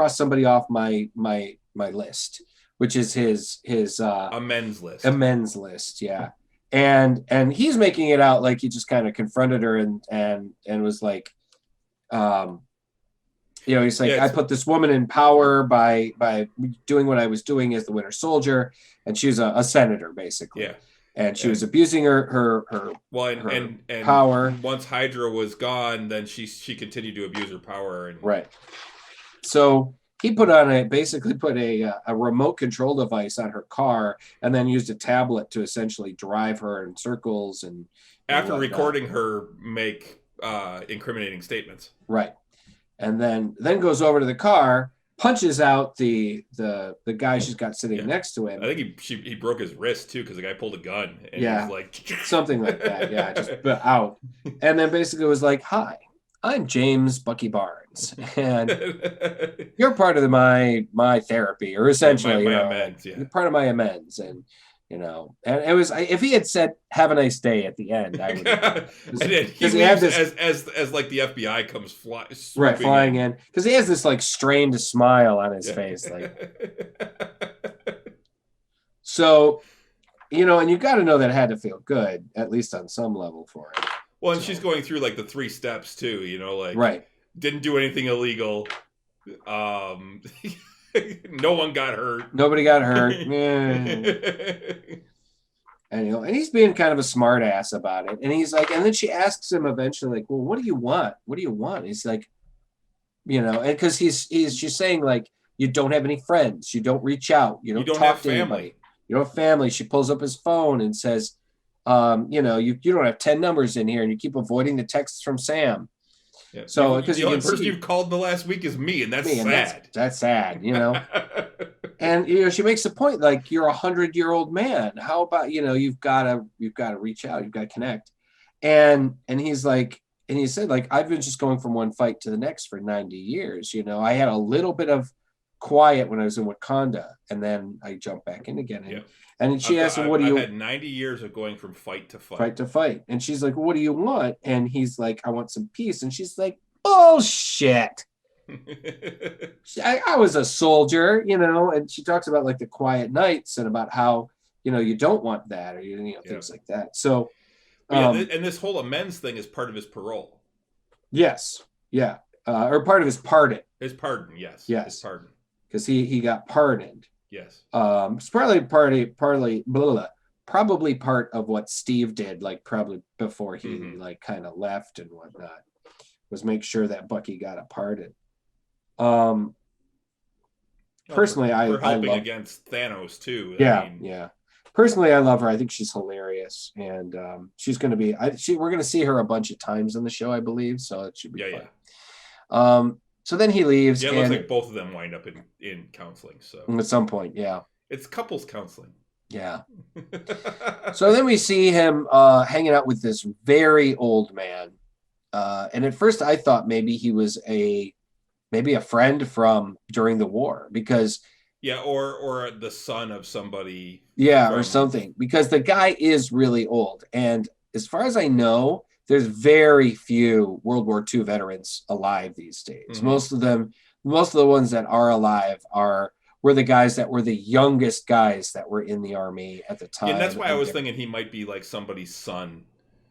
somebody off my list, which is his amends list. Amends list, yeah. And he's making it out like he just kind of confronted her and was like, he's like, I put this woman in power by doing what I was doing as the Winter Soldier, and she was a senator, basically. Yeah. And she was abusing her and power. Once Hydra was gone, then she continued to abuse her power. Right. So he basically put a remote control device on her car, and then used a tablet to essentially drive her in circles. And after recording her make incriminating statements. Right. And then goes over to the car, punches out the guy she's got sitting next to him. I think he broke his wrist too, because the guy pulled a gun. And he was like something like that. Yeah, just out. And then basically was like, "Hi, I'm James Bucky Barnes, and you're part of my therapy, or essentially my amends. Yeah, part of my amends." And and it was, if he had said "Have a nice day" at the end, I would. Because he had this as like the FBI comes flying in, because he has this like strained smile on his face, like. So, and you got to know that it had to feel good, at least on some level, for him. Well, and she's going through like the 3 steps too, right. Didn't do anything illegal. No one got hurt. Nobody got hurt. And he's being kind of a smart ass about it. And he's like, and then she asks him eventually, like, well, what do you want? What do you want? He's like, and because she's saying, like, you don't have any friends. You don't reach out. You don't talk to anybody. You don't have family. She pulls up his phone and says, you don't have 10 numbers in here, and you keep avoiding the texts from Sam. Yeah. So the only person you've called in the last week is me, and that's sad. And that's sad, And she makes the point, like, you're 100-year-old man. How about you've got to reach out, you've got to connect, and he's like, and he said, like, I've been just going from one fight to the next for 90 years. You know, I had a little bit of quiet when I was in Wakanda, and then I jumped back in again. And she asked him, "What do you?" I've had 90 years of going from fight to fight. Fight to fight, and she's like, "What do you want?" And he's like, "I want some peace." And she's like, "Bullshit." I was a soldier, you know, and she talks about like the quiet nights and about how, you know, you don't want that, or you know, things like that. So, and this whole amends thing is part of his parole. Yes, yeah, or part of his pardon. His pardon, yes, his pardon, because he got pardoned. Yes, it's probably probably part of what Steve did, like probably before he like kind of left and whatnot, was make sure that Bucky got a pardon. Personally, I helping love, against Thanos too. Yeah. Personally, I love her. I think she's hilarious, and she's going to be. We're going to see her a bunch of times in the show, I believe. So it should be fun. Yeah. So then he leaves. Yeah, it looks like both of them wind up in counseling. So at some point, yeah, it's couples counseling. Yeah. So then we see him hanging out with this very old man, and at first I thought maybe he was maybe a friend from during the war, because or the son of somebody, or something, because the guy is really old, and as far as I know, there's very few World War II veterans alive these days. Most of the ones that are alive were the guys that were the youngest guys that were in the army at the time. And that's why I was thinking he might be like somebody's son.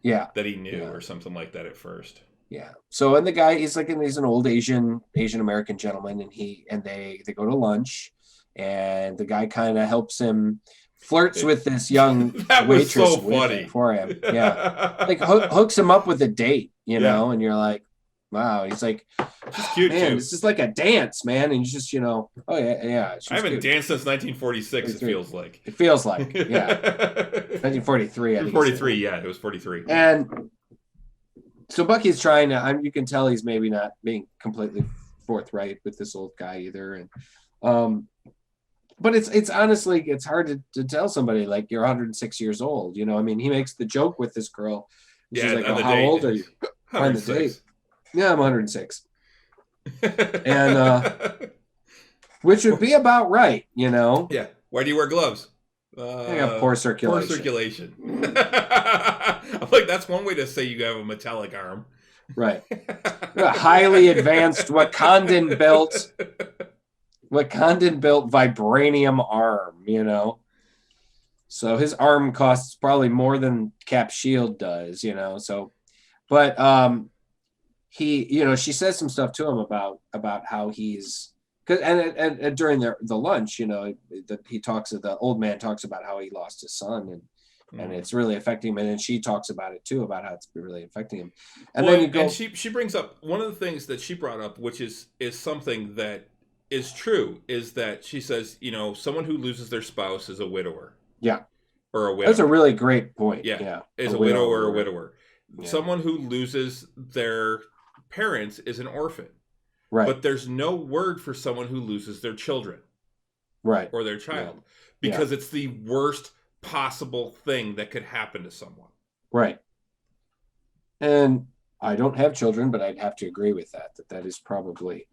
Yeah. That he knew or something like that at first. Yeah. So, and the guy, he's an old Asian American gentleman, and they go to lunch, and the guy kind of helps him, flirts with this young waitress so funny. For him. Yeah. Like hooks him up with a date, you know, and you're like, wow. He's like, she's cute, man, too. this is like a dance, man. And you just, you know, oh yeah. I haven't danced since 1946. It feels like. It feels like, yeah. 1943. I think 43. Yeah, it was 43. And so Bucky's trying to. You can tell he's maybe not being completely forthright with this old guy either, and but it's honestly, it's hard to tell somebody like you're 106 years old. You know, I mean, he makes the joke with this girl. She's like, "Oh, how old are you?" On the date. Yeah, I'm 106. And which would be about right, you know. Yeah. Why do you wear gloves? I got poor circulation. Poor circulation. I'm like, that's one way to say you have a metallic arm. Right. A highly advanced Wakandan built vibranium arm, you know. So his arm costs probably more than Cap's shield does, you know. So, but he, you know, she says some stuff to him about how he's, because and during the lunch, you know, the old man talks about how he lost his son, and it's really affecting him, and then she talks about it too, about how it's really affecting him. And then and she brings up one of the things that she brought up, which is something that is true, is that she says, you know, someone who loses their spouse is a widower. Yeah. Or a widow. That's a really great point. Yeah. Is a widow or a widower. Yeah. Someone who loses their parents is an orphan. Right. But there's no word for someone who loses their children. Right. Or their child. Yeah. Because it's the worst possible thing that could happen to someone. Right. And I don't have children, but I'd have to agree with that is probably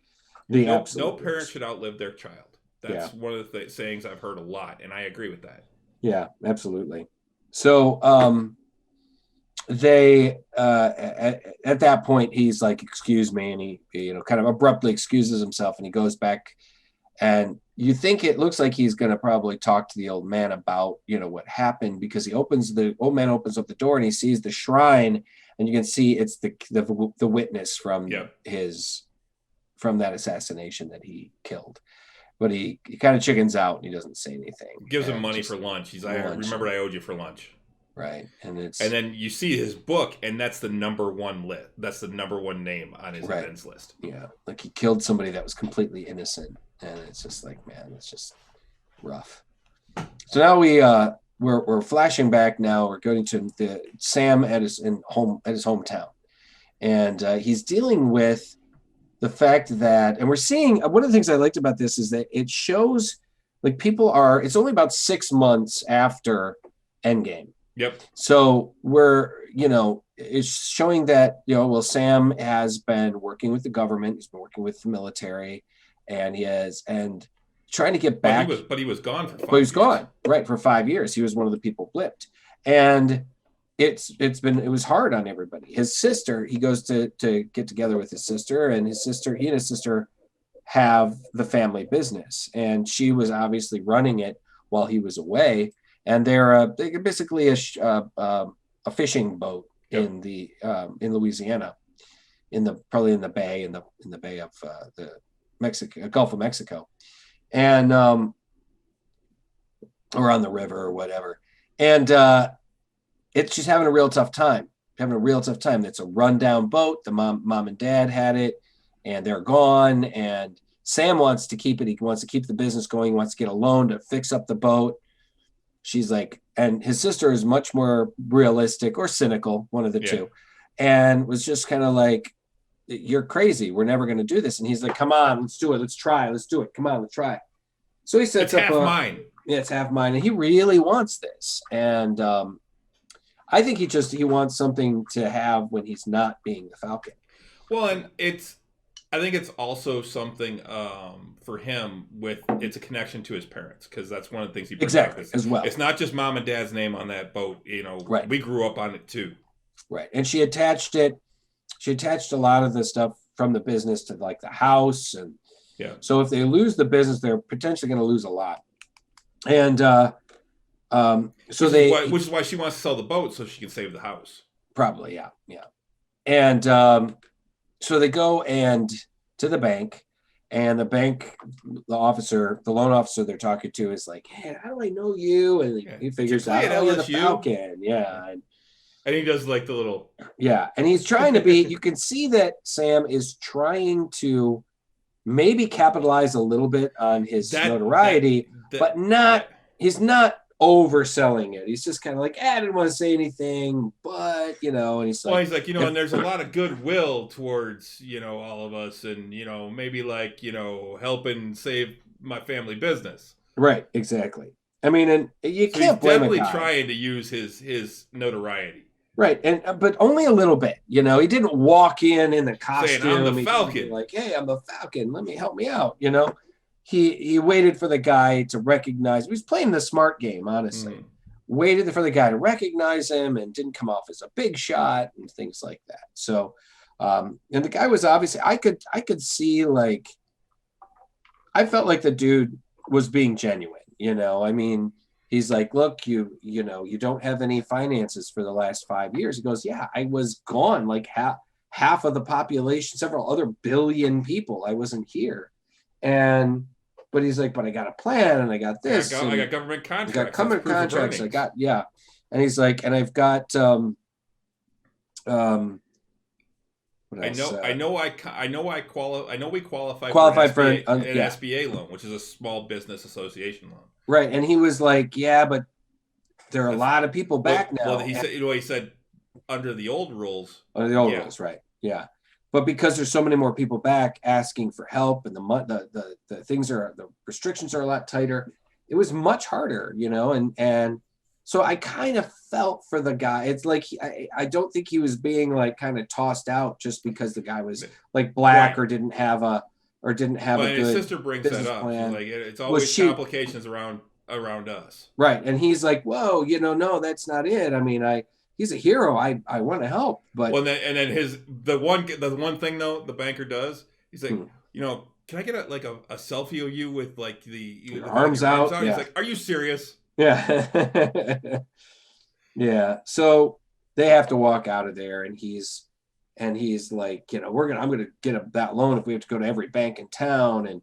the absolute no parent should outlive their child. That's one of the sayings I've heard a lot, and I agree with that. Yeah, absolutely. So they at that point, he's like, excuse me, and he, you know, kind of abruptly excuses himself, and he goes back, and you think it looks like he's going to probably talk to the old man about, you know, what happened, because the old man opens up the door and he sees the shrine, and you can see it's the witness from from that assassination that he killed. But he kind of chickens out and he doesn't say anything. Gives him money for lunch. He's like, I remembered I owed you for lunch. Right. And then you see his book, and that's the number one lit. That's the number one name on his events list. Yeah. Like he killed somebody that was completely innocent. And it's just like, man, it's just rough. So now we're flashing back now. We're going to Sam at his hometown. And he's dealing with the fact that, and we're seeing, one of the things I liked about this is that it shows like it's only about 6 months after Endgame. Yep. So it's showing that, well, Sam has been working with the government, he's been working with the military, and and trying to get back, But he was gone for but he 5 was years. gone, right, for 5 years. He was one of the people blipped. And it was hard on everybody. His sister, he goes to get together with his sister, and he and his sister have the family business, and she was obviously running it while he was away. And they're basically a fishing boat Yep. in Louisiana, probably in the bay, in the bay of the Mexico Gulf of Mexico, and or on the river or whatever. And it's just having a real tough time. Having a real tough time. It's a rundown boat. The mom and dad had it, and they're gone. And Sam wants to keep it. He wants to keep the business going. He wants to get a loan to fix up the boat. She's like, and his sister is much more realistic or cynical, one of the Yeah. two, and was just kind of like, "You're crazy. We're never going to do this." And he's like, "Come on, let's do it. Let's try. Let's do it. Come on, let's try." So he It's sets up half a, mine. yeah, it's half mine, and he really wants this. And I think he wants something to have when he's not being the Falcon. Well, and I think it's also something for him with it's a connection to his parents because that's one of the things he brings up. Exactly, as well. It's not just mom and dad's name on that boat. Right. We grew up on it too. Right. And she attached a lot of the stuff from the business to like the house. And Yeah. so if they lose the business, they're potentially going to lose a lot. And which is why she wants to sell the boat so she can save the house. Probably, yeah, yeah. And so they go to the bank, and the loan officer they're talking to is like, "Hey, how do I know you?" And he figures out, "Oh, you're the Falcon." Yeah. And he does like the little. Yeah, and he's trying to be. You can see that Sam is trying to maybe capitalize a little bit on his notoriety, but not. Yeah. He's not overselling it. He's just kind of like, I didn't want to say anything, but and he's like, and there's a lot of goodwill towards all of us, and maybe like helping save my family business. Right, exactly. I mean, and you can't blame definitely trying to use his notoriety. Right, but only a little bit. He didn't walk in the costume. Saying, I'm the Falcon. Like, hey, I'm the Falcon. Help me out. He waited for the guy to recognize. He was playing the smart game, honestly. Waited for the guy to recognize him and didn't come off as a big shot and things like that. So, and the guy was obviously. I could see like. I felt like the dude was being genuine. I mean. He's like, look, you don't have any finances for the last 5 years. He goes, yeah, I was gone. Like half of the population, several other billion people. I wasn't here. But he's like, but I got a plan and I got this. I got government contracts. I got government contracts. And he's like, and I've got, I know we qualify for an SBA loan, which is a small business association loan. Right, and he was like, "Yeah, but there are a lot of people back now." Well, he said under the old rules. Under the old rules, right? Yeah, but because there's so many more people back asking for help, and the restrictions are a lot tighter. It was much harder, and so I kind of felt for the guy. It's like I don't think he was being like kind of tossed out just because the guy was like black or didn't have a a good. His sister brings that up. Like it's always complications around us. Right, and he's like, "Whoa, no, that's not it. I mean, he's a hero. I want to help, but." Well, and then the one thing though the banker does, he's like, can I get a selfie of you with like the arms out? Yeah. He's like, are you serious? Yeah. Yeah. So they have to walk out of there, and he's like, I'm gonna get that loan if we have to go to every bank in town, and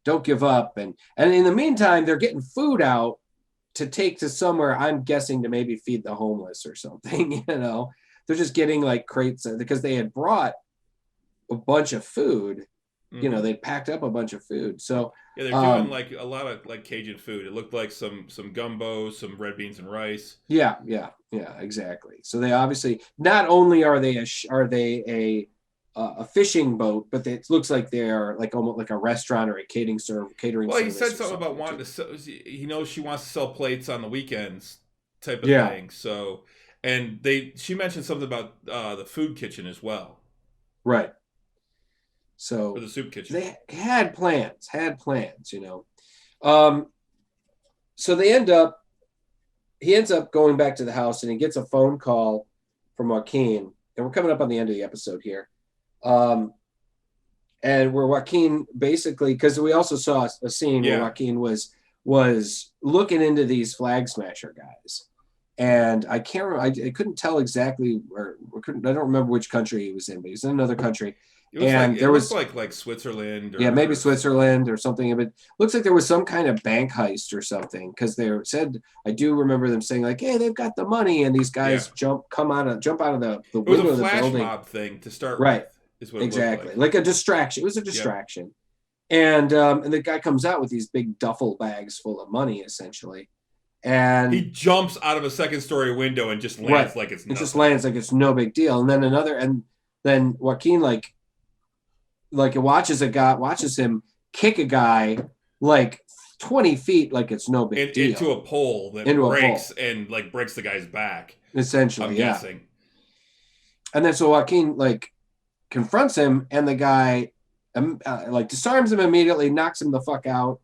don't give up. And in the meantime, they're getting food out to take to somewhere, I'm guessing to maybe feed the homeless or something. They're just getting like crates because they had brought a bunch of food. They packed up a bunch of food. So yeah, they're doing like a lot of like Cajun food. It looked like some gumbo, some red beans and rice. Yeah, exactly. So they obviously not only are they a fishing boat, but it looks like they're like almost like a restaurant or a catering. Well, he said something about wanting to sell. He knows she wants to sell plates on the weekends type of thing. So, and she mentioned something about the food kitchen as well. Right. So or the soup kitchen. they had plans, you know. So he ends up going back to the house, and he gets a phone call from Joaquin, and we're coming up on the end of the episode here. And where Joaquin basically, because we also saw a scene where Joaquin was looking into these Flag Smasher guys. And I can't remember, I couldn't tell exactly I don't remember which country he was in, but he was in another country. It looks like Switzerland. Maybe Switzerland or something. But looks like there was some kind of bank heist or something, because they said, I do remember them saying like, "Hey, they've got the money," and these guys jump out of the window of the building. It was a flash mob thing to start with. Is what exactly it like a distraction. It was a distraction, and the guy comes out with these big duffel bags full of money, essentially. And he jumps out of a second-story window and just lands like it's nothing. It just lands like it's no big deal. And then Joaquin watches him kick a guy like 20 feet like it's no big deal into a pole that breaks and like breaks the guy's back. Essentially, I'm guessing. And then so Joaquin like confronts him, and the guy like disarms him immediately, knocks him the fuck out.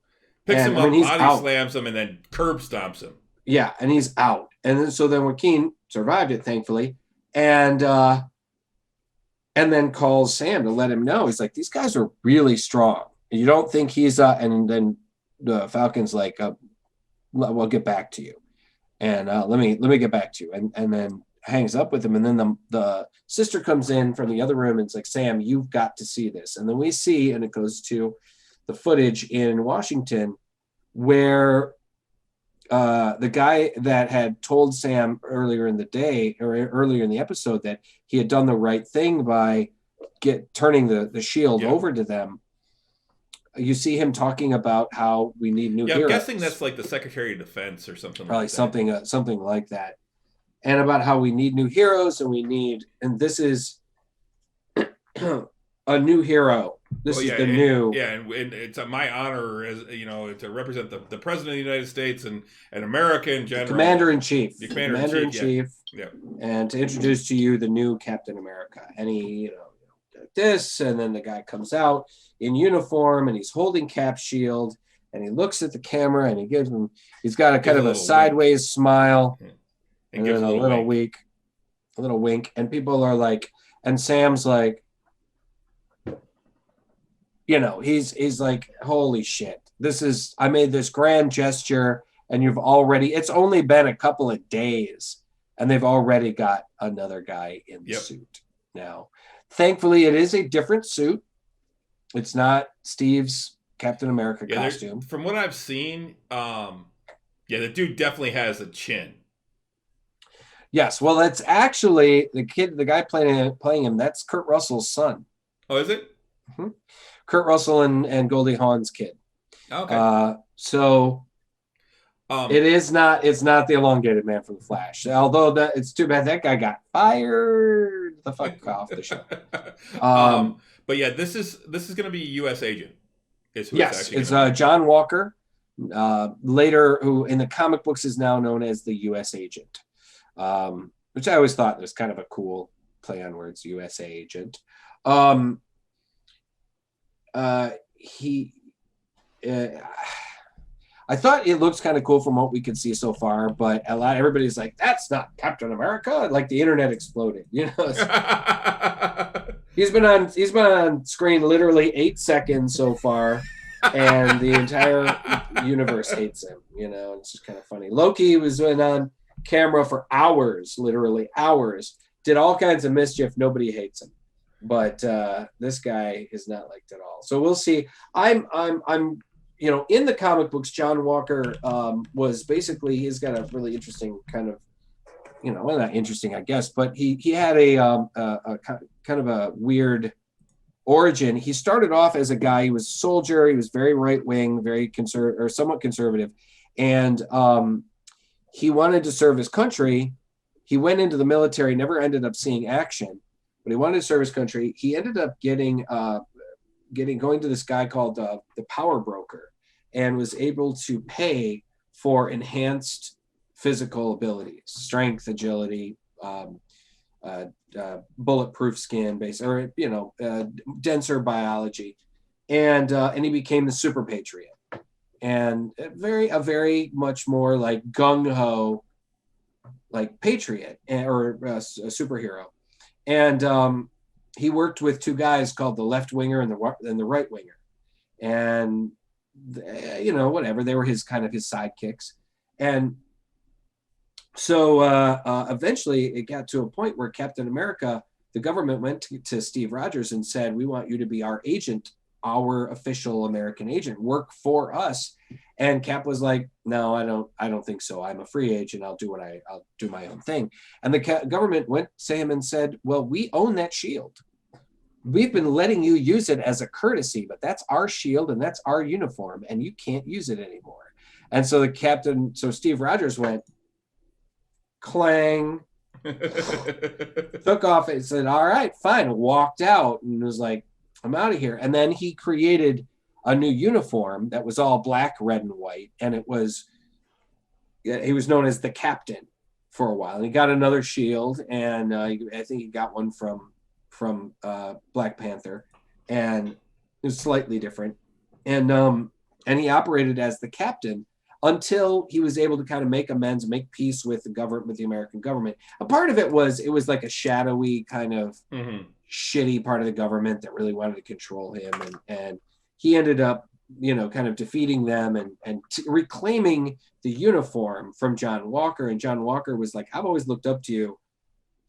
Picks him up, body slams him, and then curb stomps him. Yeah, and he's out. And then Joaquin survived it, thankfully, and then calls Sam to let him know. He's like, these guys are really strong. You don't think he's and then the Falcon's like, we'll get back to you, and let me get back to you, and then hangs up with him. And then the sister comes in from the other room and it's like, Sam, you've got to see this. And then we see, and it goes to the footage in Washington where the guy that had told Sam earlier in the day or earlier in the episode that he had done the right thing by turning the shield over to them. You see him talking about how we need new heroes. I'm guessing that's like the Secretary of Defense or something probably like that. Something like that. And about how we need new heroes, and this is a new hero. This is the new. Yeah, and it's my honor, as you know, to represent the President of the United States and America in general. Commander-in-Chief. The Commander-in-Chief. Yeah. And to introduce to you the new Captain America. And he, this, and then the guy comes out in uniform, and he's holding Cap's shield, and he looks at the camera, and he's got a kind of a sideways smile. And then a little wink, and people are like, and Sam's like, he's like, holy shit, I made this grand gesture, and it's only been a couple of days, and they've already got another guy in the suit now. Thankfully, it is a different suit. It's not Steve's Captain America costume. From what I've seen, the dude definitely has a chin. Yes, well, it's actually the guy playing him. That's Kurt Russell's son. Oh, is it? Mm-hmm. Kurt Russell and Goldie Hawn's kid. Okay. It's not the elongated man from the Flash. Although it's too bad that guy got fired the fuck off the show. But yeah, this is going to be U.S. Agent. It's John Walker, later, who in the comic books is now known as the U.S. Agent. Which I always thought was kind of a cool play on words, USA Agent. I thought it looks kind of cool from what we could see so far, but everybody's like, that's not Captain America. Like the internet exploded, He's been on screen literally 8 seconds so far, and the entire universe hates him. It's just kind of funny. Loki was on camera for hours, literally hours, did all kinds of mischief. Nobody hates him, but this guy is not liked at all. So we'll see. I'm in the comic books, John Walker was basically, he's got a really interesting kind of, well, not interesting, I guess, but he had a kind of a weird origin. He started off as a guy, he was a soldier, he was very right wing, very conservative, or somewhat conservative, and he wanted to serve his country. He went into the military, never ended up seeing action, but he wanted to serve his country. He ended up going to this guy called the Power Broker, and was able to pay for enhanced physical abilities, strength, agility, bulletproof skin, denser biology, and he became the Super Patriot, and a very much more like gung ho, like patriot or a superhero, and he worked with two guys called the left winger and the right winger, and whatever, they were his sidekicks, and so eventually it got to a point where Captain America, the government went to Steve Rogers and said, "We want you to be our agent, our official American agent, work for us." And Cap was like, "No, I don't think so. I'm a free agent. I'll do my own thing." And the government went to him and said, "Well, we own that shield. We've been letting you use it as a courtesy, but that's our shield and that's our uniform, and you can't use it anymore." And so so Steve Rogers went, clang, took off and said, "All right, fine," walked out and was like, "I'm out of here." And then he created a new uniform that was all black, red, and white, and he was known as the Captain for a while. And he got another shield, and I think he got one from Black Panther, and it was slightly different. And he operated as the Captain until he was able to kind of make amends, make peace with the government, with the American government. A part of it was like a shadowy kind of shitty part of the government that really wanted to control him, and he ended up, kind of defeating them and reclaiming the uniform from John Walker. And John Walker was like, "I've always looked up to you."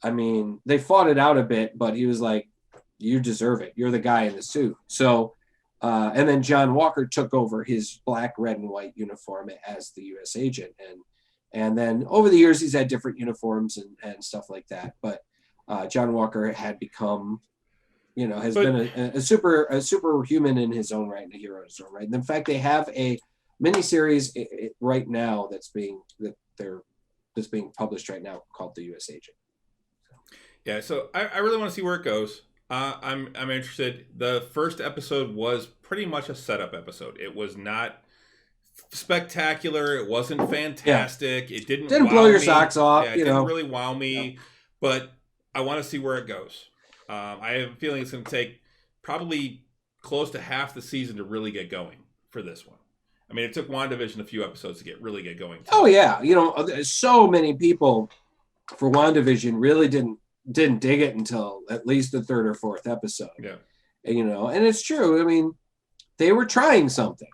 I mean, they fought it out a bit, but he was like, "You deserve it. You're the guy in the suit." So, and then John Walker took over his black, red, and white uniform as the U.S. agent. And then over the years, he's had different uniforms and stuff like that. But John Walker had become, been a superhuman in his own right and a hero in his own right. And in fact, they have a miniseries right now that's being published right now called The U.S. Agent. Yeah, so I really want to see where it goes. I'm interested. The first episode was pretty much a setup episode. It was not spectacular. It wasn't fantastic. Yeah. It didn't blow your socks off. Yeah, it didn't really wow me. Yeah. But I want to see where it goes. I have a feeling it's going to take probably close to half the season to really get going for this one. I mean, it took WandaVision a few episodes to really get going. Oh yeah, so many people for WandaVision really didn't dig it until at least the third or fourth episode. Yeah. And it's true. I mean, they were trying something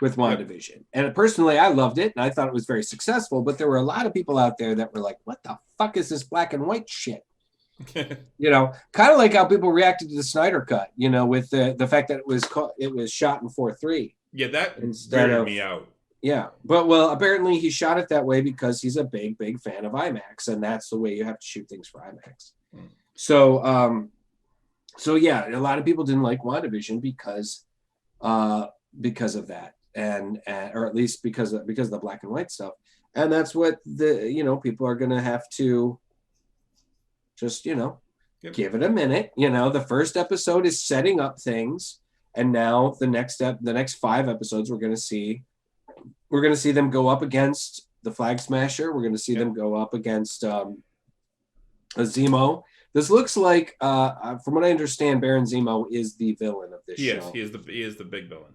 with WandaVision. Yep. And personally, I loved it and I thought it was very successful, but there were a lot of people out there that were like, "What the fuck is this black and white shit?" Kind of like how people reacted to the Snyder Cut, with the fact that it was shot in 4:3. Yeah, that weirded me out. Yeah, but apparently he shot it that way because he's a big fan of IMAX, and that's the way you have to shoot things for IMAX. So yeah, a lot of people didn't like WandaVision because of that, and or at least because of the black and white stuff, and that's what people are gonna have to just give it a minute. The first episode is setting up things, and now the next 5 episodes we're gonna see them go up against the Flag Smasher. We're going to see them go up against Zemo. This looks like, from what I understand, Baron Zemo is the villain of this show. Yes, he is the big villain.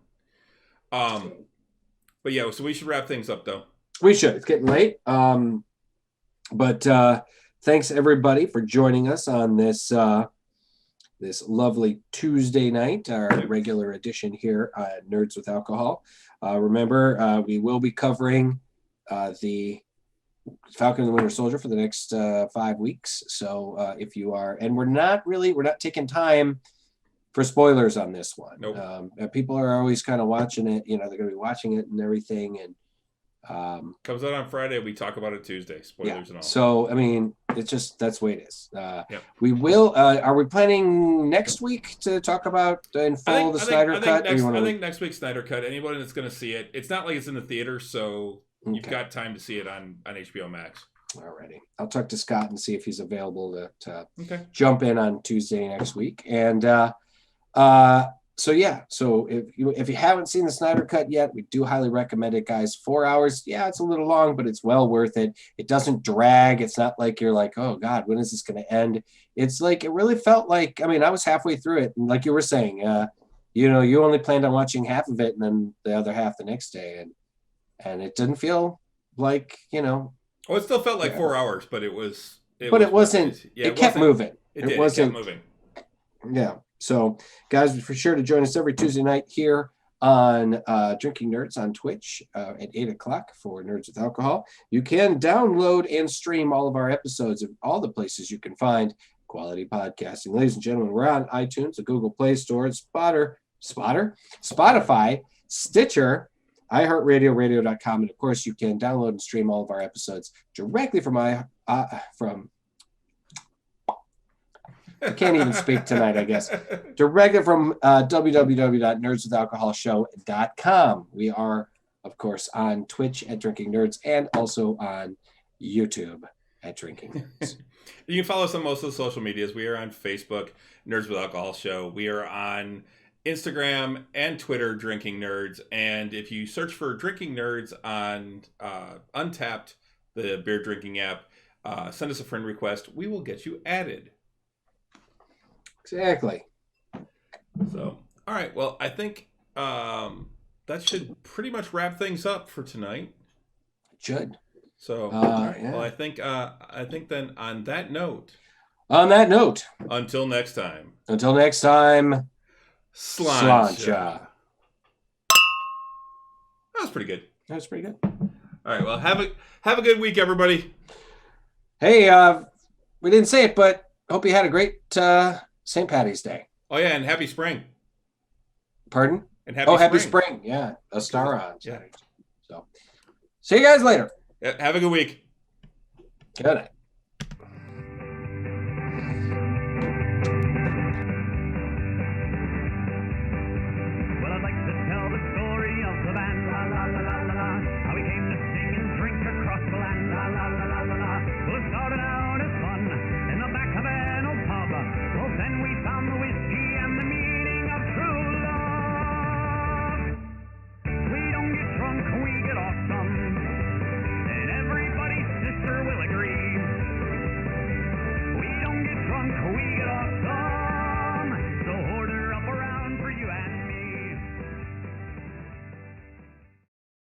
But yeah, so we should wrap things up, though. We should. It's getting late. But thanks everybody for joining us on this lovely Tuesday night, our regular edition here at Nerds with Alcohol. Remember, we will be covering the Falcon and the Winter Soldier for the next 5 weeks. So if you are, and we're not taking time for spoilers on this one. Nope. People are always kind of watching it. They're going to be watching it and everything. And comes out on Friday. We talk about it Tuesday. Spoilers and all. So I mean, it's just that's the way it is. We will. Are we planning next week to talk about in full the Snyder Cut? I think next week's Snyder Cut. Anybody that's going to see it, it's not like it's in the theater, so you've got time to see it on HBO Max. Alrighty, I'll talk to Scott and see if he's available to jump in on Tuesday next week. And So yeah, so if you haven't seen the Snyder Cut yet, we do highly recommend it, guys. 4 hours, yeah, it's a little long, but it's well worth it. It doesn't drag. It's not like you're like, oh God, when is this going to end? It's like it really felt like. I mean, I was halfway through it, and like you were saying, you only planned on watching half of it, and then the other half the next day, and it didn't feel like Well, it still felt like 4 hours, but it was. But it wasn't. Yeah, it kept moving. It wasn't. It kept moving. Yeah. So, guys, be sure to join us every Tuesday night here on Drinking Nerds on Twitch at 8 o'clock for Nerds with Alcohol. You can download and stream all of our episodes of all the places you can find quality podcasting. Ladies and gentlemen, we're on iTunes, the Google Play Store, Spotify, Stitcher, iHeartRadio, radio.com, and of course, you can download and stream all of our episodes directly from I can't even speak tonight, I guess. Directly from www.nerdswithalcoholshow.com. We are, of course, on Twitch at Drinking Nerds and also on YouTube at Drinking Nerds. You can follow us on most of the social medias. We are on Facebook, Nerds with Alcohol Show. We are on Instagram and Twitter, Drinking Nerds. And if you search for Drinking Nerds on Untapped, the beer drinking app, send us a friend request. We will get you added. Exactly. So, all right. Well, I think that should pretty much wrap things up for tonight. It should. So, yeah. Well, I think then on that note. Until next time. Slancha. That was pretty good. All right. Well, have a good week, everybody. Hey, we didn't say it, but hope you had a great St. Patty's Day. Oh, yeah, and happy spring. Pardon? And happy spring. Yeah, a star on. Yeah. So, see you guys later. Have a good week. Good night.